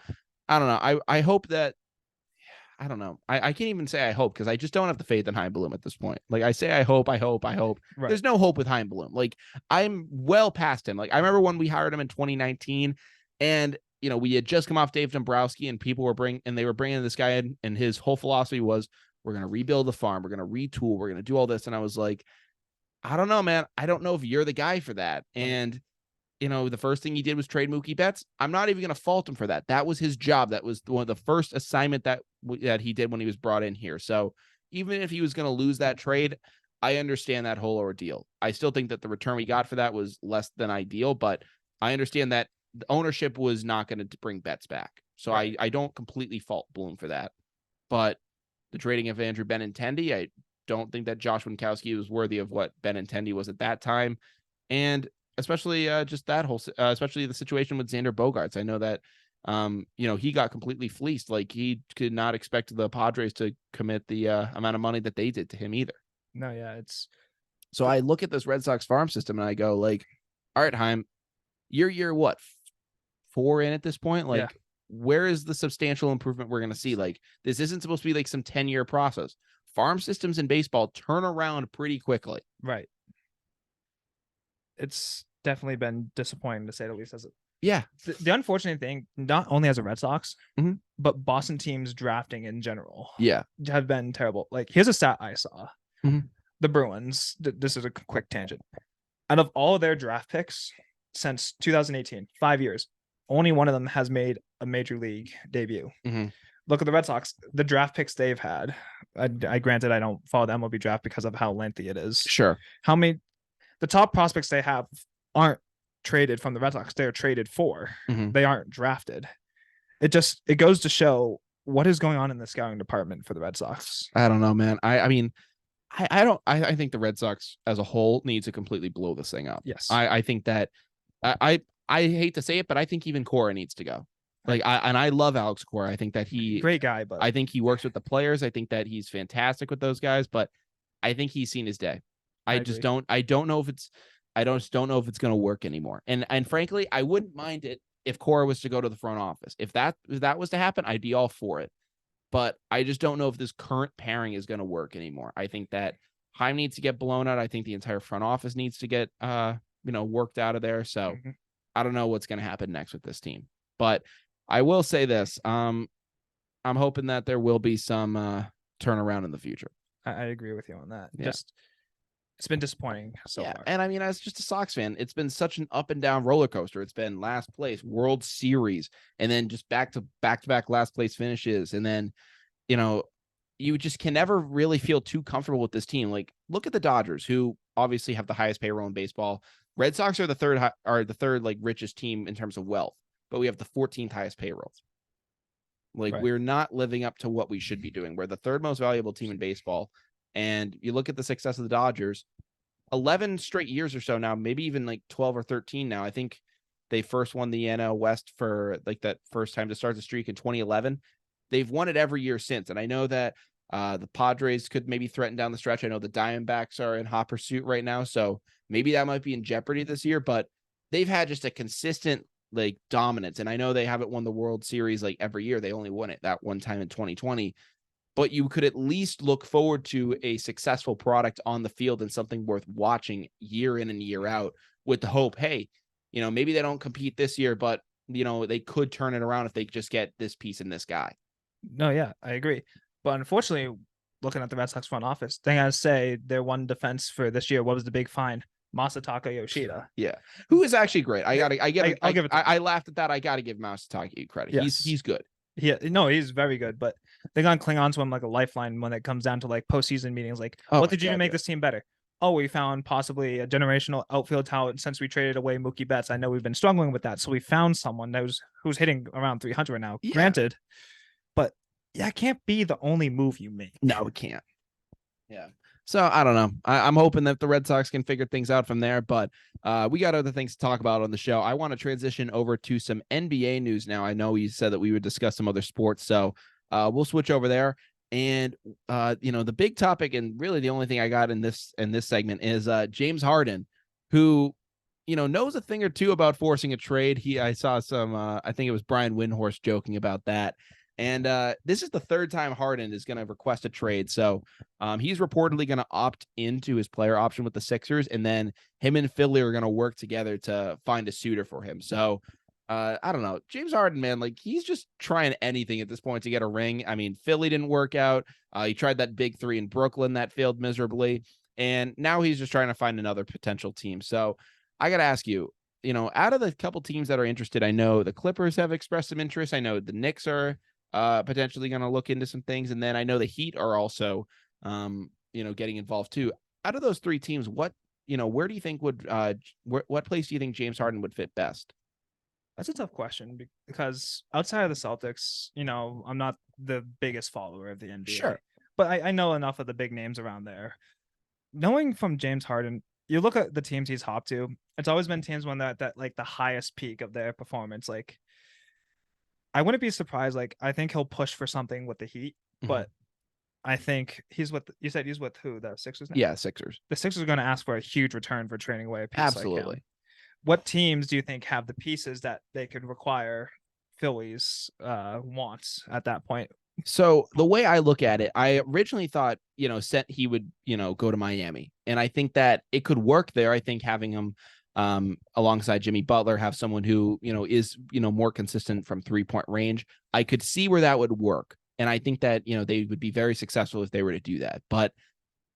I don't know. I hope that, I don't know. I can't even say I hope, because I just don't have the faith in Chaim Bloom at this point. Like, I say I hope. Right. There's no hope with Chaim Bloom. Like, I'm well past him. Like, I remember when we hired him in 2019, and we had just come off Dave Dombrowski, and people were bringing this guy in, and his whole philosophy was, we're going to rebuild the farm, we're going to retool, we're going to do all this. And I was like, I don't know, man. I don't know if you're the guy for that. And the first thing he did was trade Mookie Betts. I'm not even going to fault him for that. That was his job. That was one of the first assignment that he did when he was brought in here. So even if he was going to lose that trade, I understand that whole ordeal. I still think that the return we got for that was less than ideal, but I understand that the ownership was not going to bring Betts back. So right. I don't completely fault Bloom for that. But the trading of Andrew Benintendi, I don't think that Josh Winkowski was worthy of what Benintendi was at that time. And especially just that whole, especially the situation with Xander Bogaerts. I know that, he got completely fleeced. Like, he could not expect the Padres to commit the amount of money that they did to him either. No, yeah, so I look at this Red Sox farm system and I go, like, all right, Chaim, you're what, 4 in at this point? Like, where is the substantial improvement we're going to see? Like, this isn't supposed to be like some 10-year process. Farm systems in baseball turn around pretty quickly. Right. It's definitely been disappointing, to say the least. The unfortunate thing, not only as a Red Sox, but Boston teams drafting in general, have been terrible. Like, here's a stat I saw: the Bruins. This is a quick tangent. Out of all of their draft picks since 2018, 5 years, only one of them has made a major league debut. Look at the Red Sox. The draft picks they've had. I granted I don't follow the MLB draft because of how lengthy it is. Sure. The top prospects they have aren't traded from the Red Sox. They're traded for. They aren't drafted. It goes to show what is going on in the scouting department for the Red Sox. I don't know, man. I mean, I think the Red Sox as a whole needs to completely blow this thing up. Yes. I think that I hate to say it, but I think even Cora needs to go. Like, I love Alex Cora. I think that great guy, but I think he works with the players. I think that he's fantastic with those guys, but I think he's seen his day. I just don't know if it's going to work anymore. And frankly, I wouldn't mind it if Cora was to go to the front office. If that was to happen, I'd be all for it. But I just don't know if this current pairing is going to work anymore. I think that Chaim needs to get blown out. I think the entire front office needs to get worked out of there. So I don't know what's going to happen next with this team. But I will say this. I'm hoping that there will be some turnaround in the future. I agree with you on that. Yeah. It's been disappointing so far. And I mean, as just a Sox fan, it's been such an up and down roller coaster. It's been last place, World Series, and then just back to back last place finishes. And then, you just can never really feel too comfortable with this team. Like, look at the Dodgers, who obviously have the highest payroll in baseball. Red Sox are the third like richest team in terms of wealth, but we have the 14th highest payrolls. Like, We're not living up to what we should be doing. We're the third most valuable team in baseball. And you look at the success of the Dodgers, 11 straight years or so now, maybe even like 12 or 13 now. I think they first won the NL West for like that first time to start the streak in 2011. They've won it every year since. And I know that the Padres could maybe threaten down the stretch. I know the Diamondbacks are in hot pursuit right now, so maybe that might be in jeopardy this year. But they've had just a consistent like dominance. And I know they haven't won the World Series like every year. They only won it that one time in 2020. But you could at least look forward to a successful product on the field and something worth watching year in and year out with the hope, hey, maybe they don't compete this year, but, they could turn it around if they just get this piece in this guy. No, yeah, I agree. But unfortunately, looking at the Red Sox front office, they gotta say their one defense for this year, what was the big fine? Masataka Yoshida. Yeah. Who is actually great. I'll give it to I laughed at that. I gotta give Masataka credit. Yes. He's good. Yeah, no, he's very good, but they're gonna cling on to him like a lifeline when it comes down to like postseason meetings. Like, what did you do to make this team better? Oh, we found possibly a generational outfield talent since we traded away Mookie Betts. I know we've been struggling with that, so we found someone who's hitting around 300 now. Yeah. Granted, but that can't be the only move you make. No, it can't. Yeah. So I don't know. I'm hoping that the Red Sox can figure things out from there, but we got other things to talk about on the show. I want to transition over to some NBA news now. I know you said that we would discuss some other sports, so we'll switch over there. And the big topic, and really the only thing I got in this segment is James Harden, who knows a thing or two about forcing a trade. I saw some I think it was Brian Windhorst joking about that. And this is the third time Harden is going to request a trade. So he's reportedly going to opt into his player option with the Sixers, and then him and Philly are going to work together to find a suitor for him. So I don't know. James Harden, man, like he's just trying anything at this point to get a ring. I mean, Philly didn't work out. He tried that big three in Brooklyn that failed miserably. And now he's just trying to find another potential team. So I got to ask you, out of the couple teams that are interested, I know the Clippers have expressed some interest. I know the Knicks are potentially going to look into some things. And then I know the Heat are also, getting involved too. Out of those three teams, where do you think what place do you think James Harden would fit best? That's a tough question because outside of the Celtics, I'm not the biggest follower of the NBA. Sure. But I know enough of the big names around there. Knowing from James Harden, you look at the teams he's hopped to, it's always been teams when that like the highest peak of their performance. Like, I wouldn't be surprised. Like, I think he'll push for something with the Heat, but I think you said he's with who? The Sixers now? Yeah, Sixers. The Sixers are going to ask for a huge return for trading away a piece. Absolutely. Like him. What teams do you think have the pieces that they could require Philly's wants at that point? So the way I look at it, I originally thought, he would, go to Miami. And I think that it could work there. I think having him alongside Jimmy Butler, have someone who, is, more consistent from 3-point range. I could see where that would work. And I think that, they would be very successful if they were to do that. But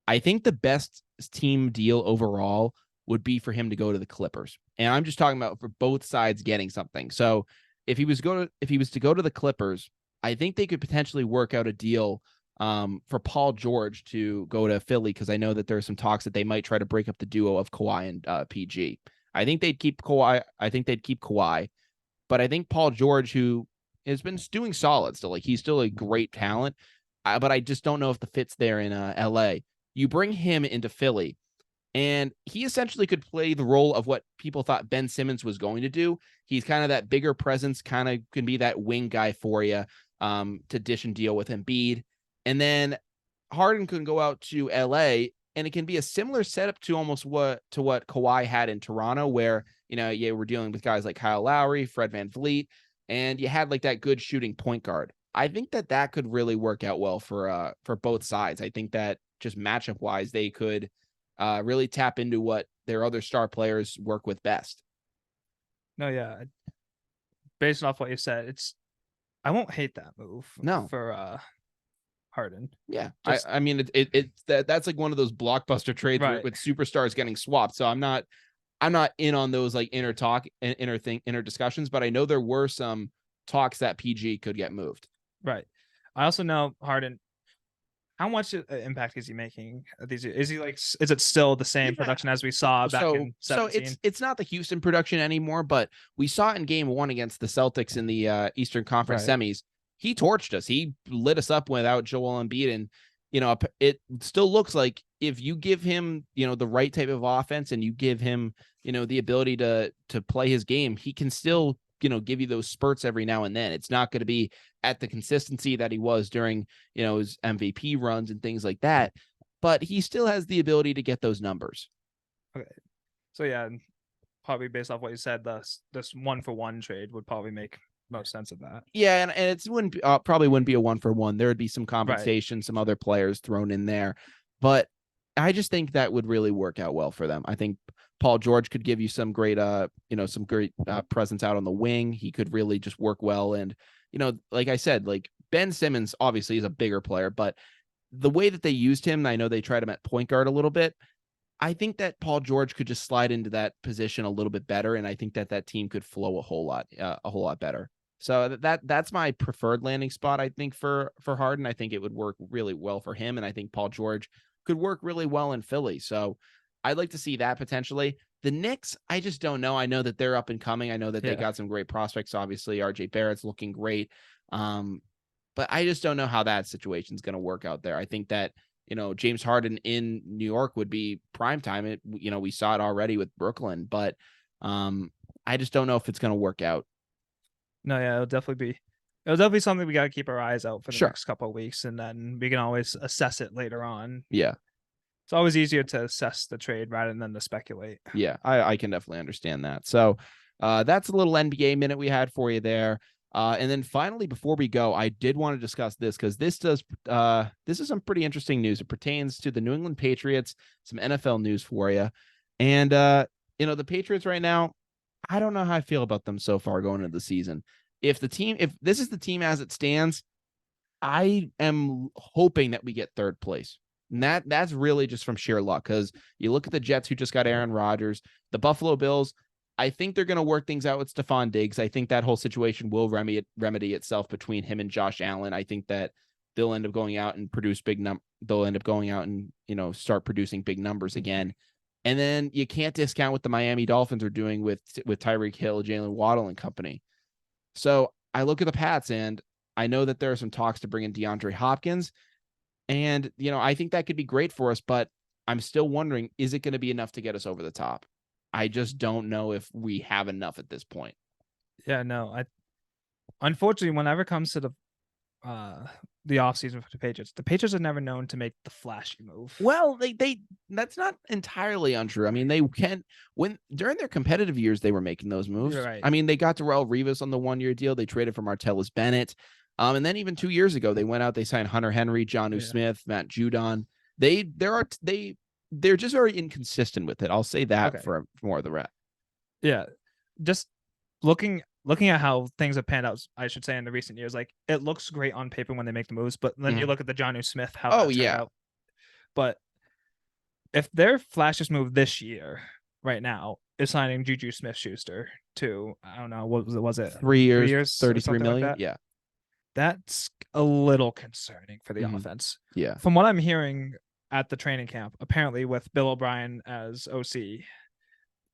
I think the best team deal overall would be for him to go to the Clippers. And I'm just talking about for both sides getting something. So if he was to go to the Clippers, I think they could potentially work out a deal for Paul George to go to Philly, because I know that there are some talks that they might try to break up the duo of Kawhi and PG. I think they'd keep Kawhi, but I think Paul George, who has been doing solid still, like he's still a great talent, but I just don't know if the fit's there in LA. You bring him into Philly, and he essentially could play the role of what people thought Ben Simmons was going to do. He's kind of that bigger presence, kind of can be that wing guy for you to dish and deal with Embiid. And then Harden can go out to LA, and it can be a similar setup to almost what Kawhi had in Toronto, where, we're dealing with guys like Kyle Lowry, Fred VanVleet, and you had like that good shooting point guard. I think that could really work out well for both sides. I think that just matchup wise, they could really tap into what their other star players work with best. No, yeah. Based off what you said, I won't hate that move. No. For Harden. Yeah. I mean, that's like one of those blockbuster trades, right, with superstars getting swapped. So I'm not in on those like inner discussions, but I know there were some talks that PG could get moved. Right. I also know Harden. How much impact is he making? Is it still the same production as we saw back in 2017? So it's not the Houston production anymore, but we saw it in game 1 against the Celtics in the Eastern Conference semis. He torched us. He lit us up without Joel Embiid. And, it still looks like if you give him, the right type of offense, and you give him, the ability to play his game, he can still, give you those spurts every now and then. It's not going to be at the consistency that he was during, his MVP runs and things like that, but he still has the ability to get those numbers. Okay. So yeah, probably based off what you said, this 1-for-1 trade would probably make most sense of that. Yeah, and it's probably wouldn't be a 1-for-1. There would be some compensation, Right. some other players thrown in there, but I just think that would really work out well for them. I think Paul George could give you some great, presence out on the wing. He could really just work well, and like I said, like Ben Simmons obviously is a bigger player, but the way that they used him, I know they tried him at point guard a little bit. I think that Paul George could just slide into that position a little bit better, and I think that team could flow a whole lot better. So that's my preferred landing spot. I think for Harden, I think it would work really well for him, and I think Paul George could work really well in Philly. So I'd like to see that potentially. The Knicks, I just don't know. I know that they're up and coming. I know that they got some great prospects. Obviously, RJ Barrett's looking great, but I just don't know how that situation's going to work out there. I think that James Harden in New York would be prime time. We saw it already with Brooklyn, but I just don't know if it's going to work out. No, yeah, it'll definitely be something we got to keep our eyes out for the Sure. next couple of weeks, and then we can always assess it later on. Yeah. It's always easier to assess the trade rather than to speculate. Yeah, I can definitely understand that. So that's a little NBA minute we had for you there. And then finally, before we go, I did want to discuss this because this is some pretty interesting news. It pertains to the New England Patriots, some NFL news for you. And, the Patriots right now, I don't know how I feel about them so far going into the season. If this is the team as it stands, I am hoping that we get third place. And that's really just from sheer luck, because you look at the Jets who just got Aaron Rodgers, the Buffalo Bills. I think they're going to work things out with Stephon Diggs. I think that whole situation will remedy itself between him and Josh Allen. I think that they'll end up going out and produce they'll end up going out and, start producing big numbers again. And then you can't discount what the Miami Dolphins are doing with Tyreek Hill, Jalen Waddle and company. So I look at the Pats, and I know that there are some talks to bring in DeAndre Hopkins. And, I think that could be great for us, but I'm still wondering, is it going to be enough to get us over the top? I just don't know if we have enough at this point. Yeah, no. Unfortunately, whenever it comes to the offseason for the Patriots are never known to make the flashy move. Well, they that's not entirely untrue. I mean, during their competitive years, they were making those moves. Right. I mean, they got Darrelle Revis on the 1-year deal. They traded for Martellus Bennett. And then even 2 years ago, they went out, they signed Hunter Henry, Jonnu Smith, Matt Judon. They're just very inconsistent with it. I'll say that for more of the rep. Yeah. Just looking at how things have panned out, I should say, in the recent years, like it looks great on paper when they make the moves, but then you look at the Jonnu Smith, how that turned out. But if their flashiest move this year, right now, is signing Juju Smith-Schuster to, I don't know, what was it? 3 years, $33 million. Like that? That's a little concerning for the offense. Yeah. From what I'm hearing at the training camp, apparently with Bill O'Brien as OC,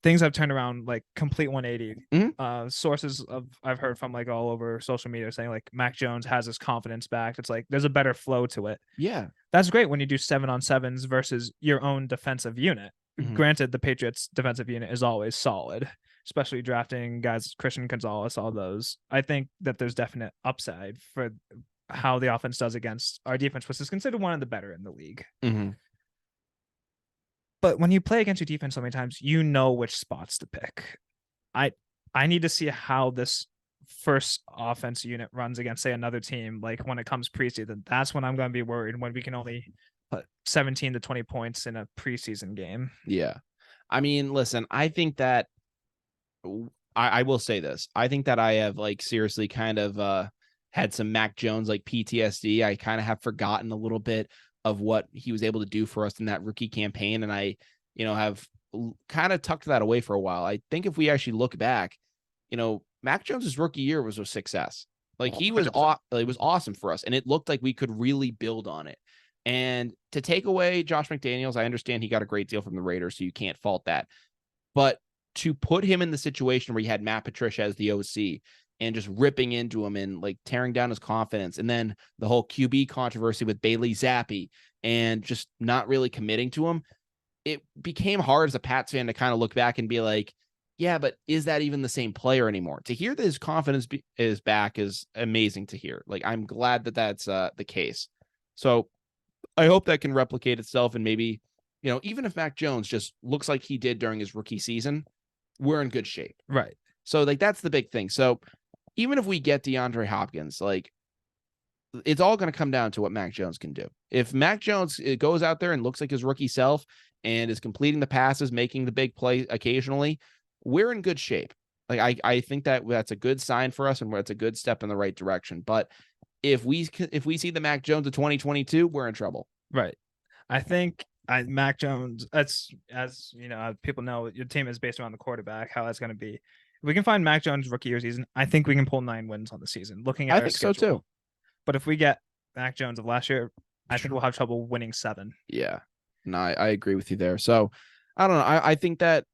things have turned around like complete 180. Sources I've heard from like all over social media saying like Mac Jones has his confidence back. It's like there's a better flow to it. Yeah. That's great when you do 7-on-7s versus your own defensive unit. Granted, the Patriots defensive unit is always solid, especially drafting guys, Christian Gonzalez, all those. I think that there's definite upside for how the offense does against our defense, which is considered one of the better in the league. But when you play against your defense so many times, you know which spots to pick. I need to see how this first offense unit runs against, say, another team. Like when it comes preseason, that's when I'm going to be worried, when we can only put 17 to 20 points in a preseason game. Yeah. I mean, listen, I think that I will say this. I think that I have like seriously kind of had some Mac Jones like PTSD. I kind of have forgotten a little bit of what he was able to do for us in that rookie campaign. And I, have kind of tucked that away for a while. I think if we actually look back, Mac Jones's rookie year was a success. Like it was awesome for us. And it looked like we could really build on it. And to take away Josh McDaniels, I understand he got a great deal from the Raiders, so you can't fault that. But to put him in the situation where you had Matt Patricia as the OC and just ripping into him and like tearing down his confidence, and then the whole QB controversy with Bailey Zappi and just not really committing to him, it became hard as a Pats fan to kind of look back and be like, yeah, but is that even the same player anymore? To hear that his confidence is back is amazing to hear. Like, I'm glad that that's the case. So I hope that can replicate itself, and maybe, even if Mac Jones just looks like he did during his rookie season, we're in good shape. Right. So like that's the big thing. So even if we get DeAndre Hopkins, like it's all going to come down to what Mac Jones can do. If Mac Jones goes out there and looks like his rookie self and is completing the passes, making the big play occasionally, we're in good shape. Like I think that's a good sign for us, and it's a good step in the right direction. But if we see the Mac Jones of 2022, we're in trouble. Right. I think Mac Jones, that's, as you know, people know your team is based around the quarterback, how that's going to be. If we can find Mac Jones rookie year season, I think we can pull 9 wins on the season. Looking at I our think schedule. so too. But if we get Mac Jones of last year, I think we'll have trouble winning 7. Yeah. No, I agree with you there. So I don't know. I think that,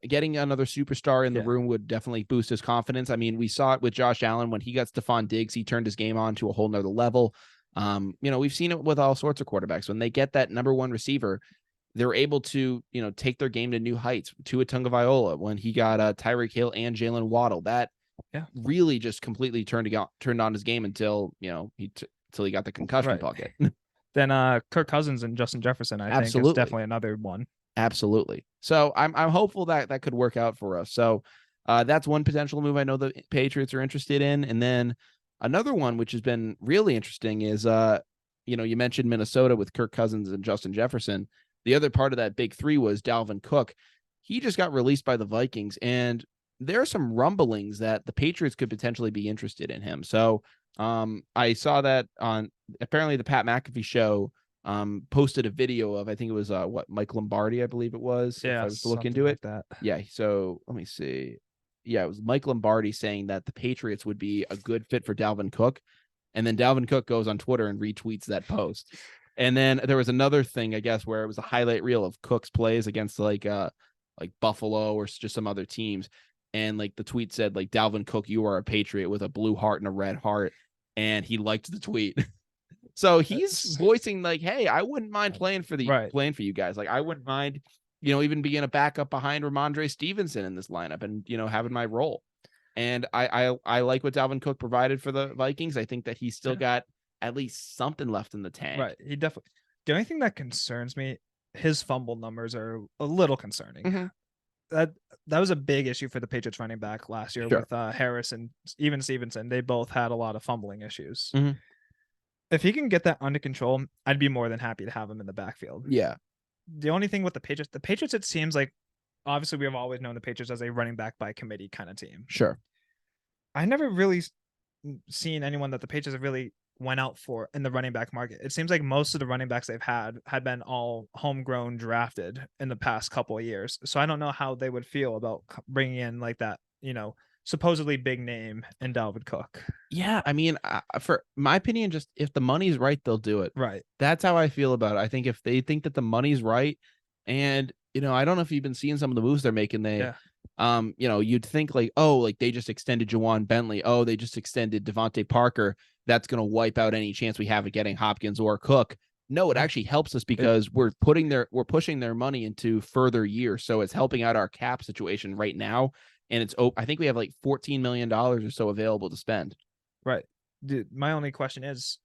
getting another superstar in the room would definitely boost his confidence. I mean, we saw it with Josh Allen when he got Stephon Diggs, he turned his game on to a whole nother level. We've seen it with all sorts of quarterbacks. When they get that number one receiver, they're able to, take their game to new heights. Tua Tagovailoa, when he got Tyreek Hill and Jalen Waddle, that really just completely turned on his game until, until he got the concussion bucket. Then Kirk Cousins and Justin Jefferson, I think, is definitely another one. Absolutely. So I'm hopeful that could work out for us. So that's one potential move I know the Patriots are interested in. And then another one, which has been really interesting, is you mentioned Minnesota with Kirk Cousins and Justin Jefferson. The other part of that big three was Dalvin Cook. He just got released by the Vikings, and there are some rumblings that the Patriots could potentially be interested in him. So I saw that on apparently the Pat McAfee show posted a video of, I think it was Mike Lombardi, I believe it was. Yeah, if I was to look into like it. That. Yeah. So let me see. Yeah, it was Mike Lombardi saying that the Patriots would be a good fit for Dalvin Cook. And then Dalvin Cook goes on Twitter and retweets that post. And then there was another thing, I guess, where it was a highlight reel of Cook's plays against like Buffalo or just some other teams. And like the tweet said, like, Dalvin Cook, you are a Patriot with a blue heart and a red heart. And he liked the tweet. So he's voicing like, hey, I wouldn't mind playing for you guys. Like, I wouldn't mind, even being a backup behind Ramondre Stevenson in this lineup and, having my role. And I like what Dalvin Cook provided for the Vikings. I think that he's still got at least something left in the tank. Right. He definitely. The only thing that concerns me, his fumble numbers are a little concerning. Mm-hmm. That was a big issue for the Patriots running back last year with Harris and even Stevenson. They both had a lot of fumbling issues. Mm-hmm. If he can get that under control, I'd be more than happy to have him in the backfield. Yeah. The only thing with the Patriots, it seems like, obviously we have always known the Patriots as a running back by committee kind of team. Sure. I never really seen anyone that the Patriots have really went out for in the running back market. It seems like most of the running backs they've had been all homegrown drafted in the past couple of years. So I don't know how they would feel about bringing in like that, supposedly big name in Dalvin Cook. Yeah, I mean, for my opinion, just if the money's right, they'll do it. Right. That's how I feel about it. I think if they think that the money's right, and I don't know if you've been seeing some of the moves they're making. You'd think like, oh, like they just extended Juwan Bentley. Oh, they just extended Devontae Parker. That's going to wipe out any chance we have of getting Hopkins or Cook. No, it actually helps us because we're pushing their money into further years. So it's helping out our cap situation right now. And I think we have like $14 million or so available to spend. Right. Dude, my only question is,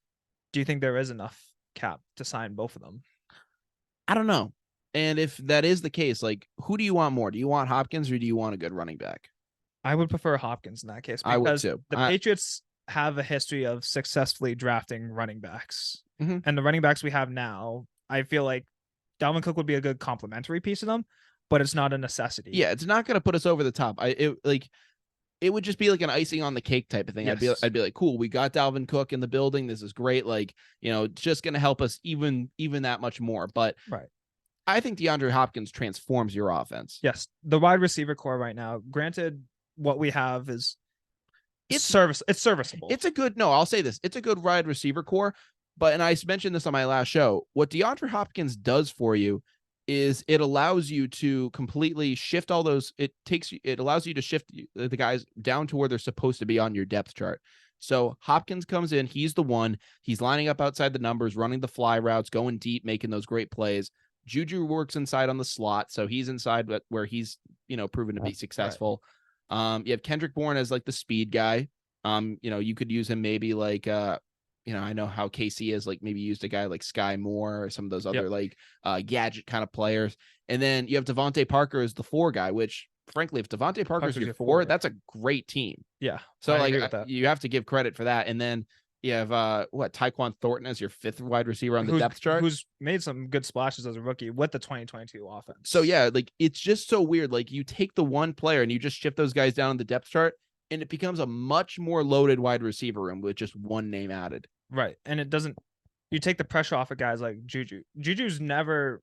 do you think there is enough cap to sign both of them? I don't know. And if that is the case, like, who do you want more? Do you want Hopkins or do you want a good running back? I would prefer Hopkins in that case. I would too. The Patriots have a history of successfully drafting running backs. Mm-hmm. And the running backs we have now, I feel like Dalvin Cook would be a good complementary piece to them, but it's not a necessity. Yeah, it's not going to put us over the top. It would just be like an icing on the cake type of thing. Yes. I'd be like, cool, we got Dalvin Cook in the building. This is great. Like, it's just going to help us even that much more. But right. I think DeAndre Hopkins transforms your offense. Yes. The wide receiver core right now, granted, what we have is it's serviceable. I'll say this. It's a good wide receiver core. But, and I mentioned this on my last show, what DeAndre Hopkins does for you is it allows you to completely shift all those. It allows you to shift the guys down to where they're supposed to be on your depth chart. So Hopkins comes in, he's the one, he's lining up outside the numbers, running the fly routes, going deep, making those great plays. Juju works inside on the slot. So he's inside where he's, proven to be successful. Right. You have Kendrick Bourne as like the speed guy. You could use him maybe like, I know how KC is, like maybe used a guy like Sky Moore or some of those other like gadget kind of players. And then you have Devontae Parker as the 4 guy, which frankly, if Devontae Parker's your 4, that's a great team. Yeah. So like you have to give credit for that. And then you have Tyquan Thornton as your 5th wide receiver on the depth chart, who's made some good splashes as a rookie with the 2022 offense. So yeah, like it's just so weird. Like you take the one player and you just shift those guys down on the depth chart, and it becomes a much more loaded wide receiver room with just one name added. Right, and it doesn't. You take the pressure off of guys like Juju. Juju's never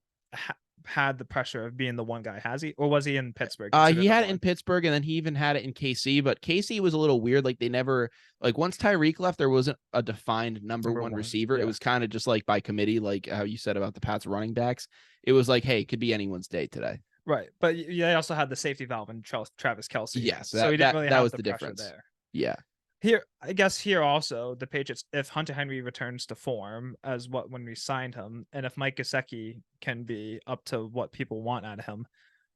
had the pressure of being the one guy, has he? Or was he in Pittsburgh? He had it in Pittsburgh, and then he even had it in KC, but KC was a little weird. Like they never, like once Tyreek left, there wasn't a defined number one receiver. Yeah. It was kind of just like by committee, like how you said about the Pats running backs. It was like, hey, it could be anyone's day today. Right, but they also had the safety valve in Travis Kelce. Yes, so he didn't really have the difference there. Yeah. Here, I guess here also the Patriots, if Hunter Henry returns to form as when we signed him, and if Mike Gesicki can be up to what people want out of him,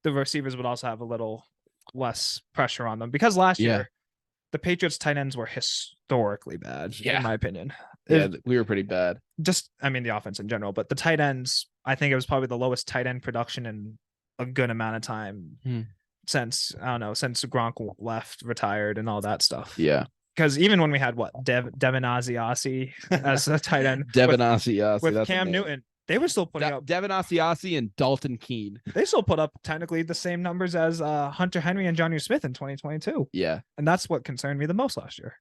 the receivers would also have a little less pressure on them, because last year the Patriots tight ends were historically bad, in my opinion. Yeah, we were pretty bad. Just, I mean, the offense in general, but the tight ends, I think it was probably the lowest tight end production in a good amount of time since Gronk retired and all that stuff. Yeah. Because even when we had Devin Asiasi as a tight end, Devin Asiasi with Cam Newton, they were still putting up Devin Asiasi and Dalton Keene. They still put up technically the same numbers as Hunter Henry and Jonnu Smith in 2022. Yeah, and that's what concerned me the most last year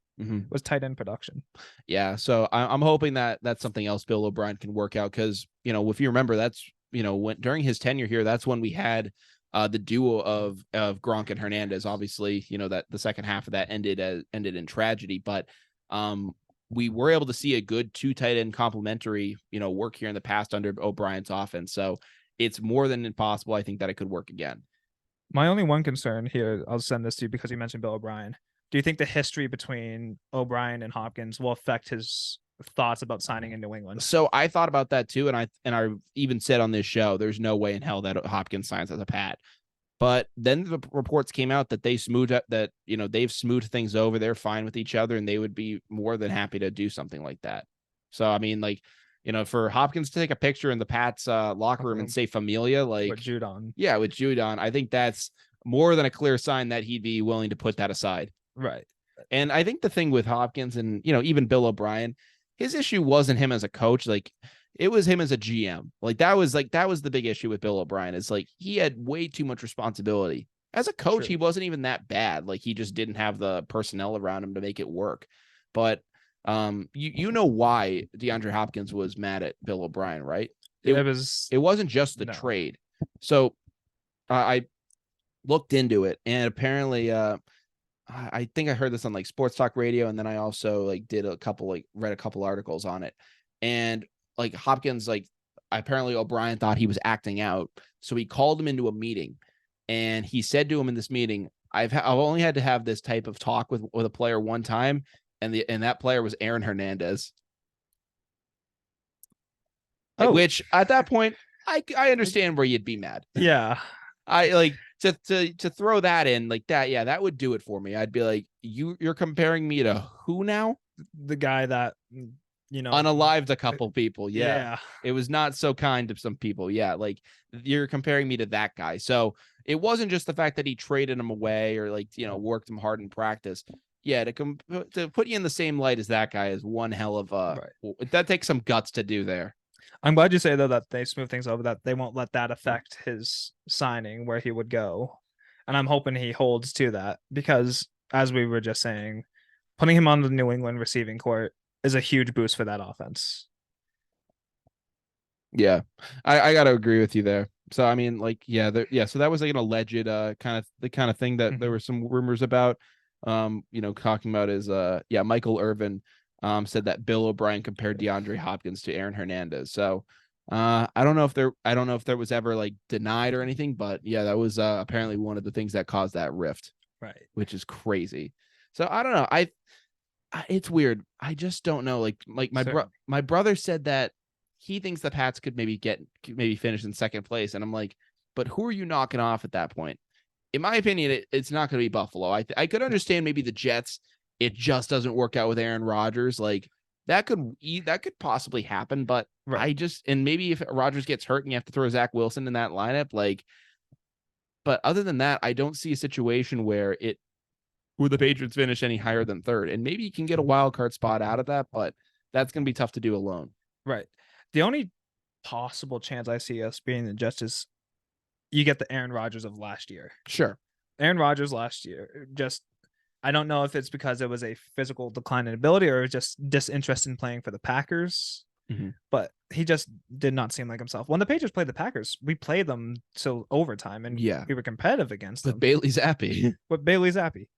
was tight end production. Yeah, so I'm hoping that that's something else Bill O'Brien can work out, because if you remember, that's during his tenure here, that's when we had the duo of Gronk and Hernandez. Obviously, that the second half of that ended in tragedy, but we were able to see a good 2 tight end complementary, work here in the past under O'Brien's offense. So it's more than impossible, I think, that it could work again. My only one concern here, I'll send this to you because you mentioned Bill O'Brien. Do you think the history between O'Brien and Hopkins will affect his thoughts about signing in New England? So I thought about that too, and I even said on this show, there's no way in hell that Hopkins signs as a Pat. But then the reports came out that they've smoothed things over. They're fine with each other, and they would be more than happy to do something like that. So I mean, for Hopkins to take a picture in the Pats locker room and say Familia, with Judon, I think that's more than a clear sign that he'd be willing to put that aside. Right. And I think the thing with Hopkins and even Bill O'Brien, his issue wasn't him as a coach. It was him as a GM. That was the big issue with Bill O'Brien, is he had way too much responsibility. As a coach, he wasn't even that bad. He just didn't have the personnel around him to make it work. But you know why DeAndre Hopkins was mad at Bill O'Brien, right? It wasn't just the trade. So I looked into it, and apparently I think I heard this on Sports Talk Radio, and then I also read a couple articles on it. And Hopkins, apparently O'Brien thought he was acting out, so he called him into a meeting, and he said to him in this meeting, I've only had to have this type of talk with a player one time, and that player was Aaron Hernandez. Which at that point I understand where you'd be mad. Yeah. I to throw that in that. Yeah, that would do it for me. I'd be like, you're comparing me to who now? The guy that unalived a couple people. Yeah. It was not so kind to some people. Yeah. You're comparing me to that guy. So it wasn't just the fact that he traded him away or worked him hard in practice. Yeah. To put you in the same light as that guy is one hell of that takes some guts to do there. I'm glad you say though that they smooth things over, that they won't let that affect his signing where he would go. And I'm hoping he holds to that, because as we were just saying, putting him on the New England receiving court is a huge boost for that offense. Yeah, I got to agree with you there. So, I mean, so that was an alleged kind of thing that there were some rumors about, talking about is, Michael Irvin said that Bill O'Brien compared DeAndre Hopkins to Aaron Hernandez. So, I don't know if there was ever denied or anything, but yeah, that was apparently one of the things that caused that rift. Right. Which is crazy. So I don't know. It's weird. I just don't know. My brother said that he thinks the Pats could maybe finish in second place. And I'm like, but who are you knocking off at that point? In my opinion, it's not going to be Buffalo. I could understand maybe the Jets. It just doesn't work out with Aaron Rodgers. That could possibly happen, but and maybe if Rodgers gets hurt and you have to throw Zach Wilson in that lineup, But other than that, I don't see a situation where the Patriots finish any higher than third. And maybe you can get a wild card spot out of that, but that's going to be tough to do alone. Right. The only possible chance I see us being the Jets is you get the Aaron Rodgers of last year. Sure. Aaron Rodgers last year, just I don't know if it's because it was a physical decline in ability or just disinterest in playing for the Packers. Mm-hmm. But he just did not seem like himself. When the Patriots played the Packers, we played them till overtime, and we were competitive against them. With Bailey Zappi. With Bailey Zappi.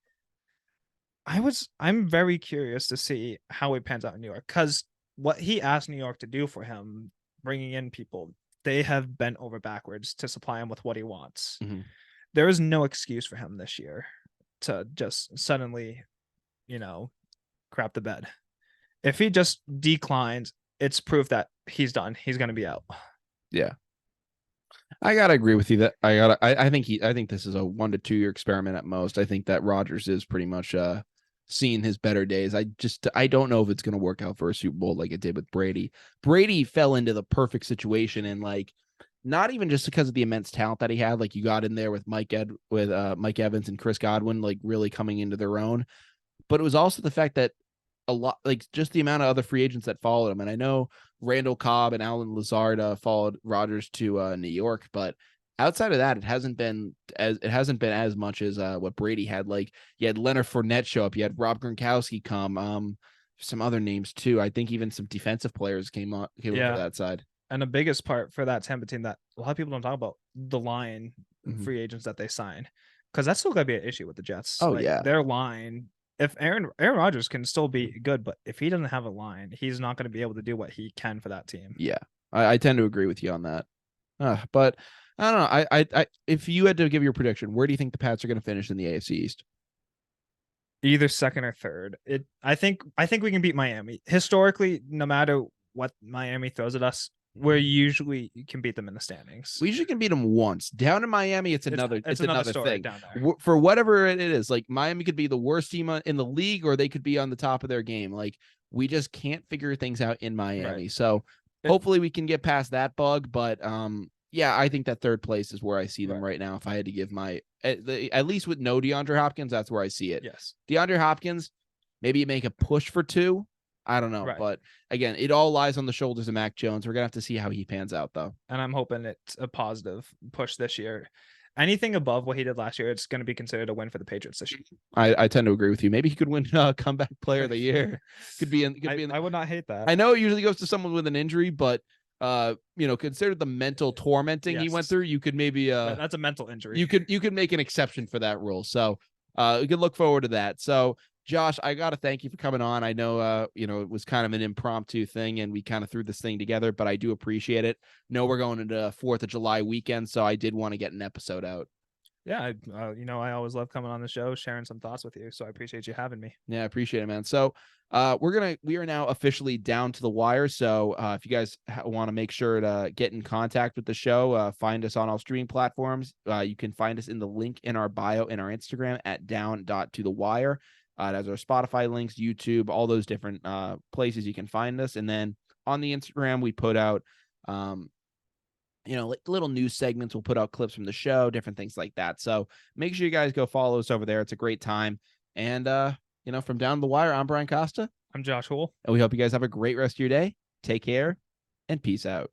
I'm very curious to see how it pans out in New York, because what he asked New York to do for him, bringing in people, they have bent over backwards to supply him with what he wants. Mm-hmm. There is no excuse for him this year to just suddenly, crap the bed. If he just declines, it's proof that he's done. He's going to be out. Yeah. I gotta agree with you that I think this is a 1 to 2 year experiment at most. I think that Rodgers is pretty much seeing his better days. I don't know if it's gonna work out for a Super Bowl like it did with Brady. Brady fell into the perfect situation, and like not even just because of the immense talent that he had, like you got in there with Mike Evans and Chris Godwin like really coming into their own, but it was also the fact that a lot, like just the amount of other free agents that followed him. And I know Randall Cobb and Alan Lazard followed Rodgers to New York, but outside of that, it hasn't been as much as what Brady had. Like you had Leonard Fournette show up, you had Rob Gronkowski come, some other names too. I think even some defensive players came over that side. And the biggest part for that Tampa team that a lot of people don't talk about, the line free agents that they sign, because that's still gonna be an issue with the Jets. Oh yeah, their line. If Aaron Rodgers can still be good, but if he doesn't have a line, he's not going to be able to do what he can for that team. Yeah, I tend to agree with you on that. But I don't know. I if you had to give your prediction, where do you think the Pats are going to finish in the AFC East? Either second or third. I think we can beat Miami. Historically, no matter what Miami throws at us, we usually can beat them in the standings. We usually can beat them once. Down in Miami, it's another thing. Down there. For whatever it is, like Miami could be the worst team in the league, or they could be on the top of their game. Like we just can't figure things out in Miami. Right. So hopefully we can get past that bug. But yeah, I think that third place is where I see them right now. If I had to give my at least with no DeAndre Hopkins, that's where I see it. Yes, DeAndre Hopkins, maybe you make a push for 2. I don't know, but again, it all lies on the shoulders of Mac Jones. We're gonna have to see how he pans out, though. And I'm hoping it's a positive push this year. Anything above what he did last year, it's going to be considered a win for the Patriots this year. I tend to agree with you. Maybe he could win comeback player of the year. I would not hate that. I know it usually goes to someone with an injury, but consider the mental tormenting he went through. You could maybe that's a mental injury. You could make an exception for that rule. So we could look forward to that. So Josh, I got to thank you for coming on. I know, it was kind of an impromptu thing and we kind of threw this thing together, but I do appreciate it. No, we're going into 4th of July weekend, so I did want to get an episode out. Yeah, I always love coming on the show, sharing some thoughts with you. So I appreciate you having me. Yeah, I appreciate it, man. So we are now officially down to the wire. So if you guys want to make sure to get in contact with the show, find us on all streaming platforms. You can find us in the link in our bio in our Instagram at down.tothewire. It has our Spotify links, YouTube, all those different places you can find us. And then on the Instagram, we put out, like little news segments. We'll put out clips from the show, different things like that. So make sure you guys go follow us over there. It's a great time. And, from Down the Wire, I'm Brian Costa. I'm Josh Houle. And we hope you guys have a great rest of your day. Take care and peace out.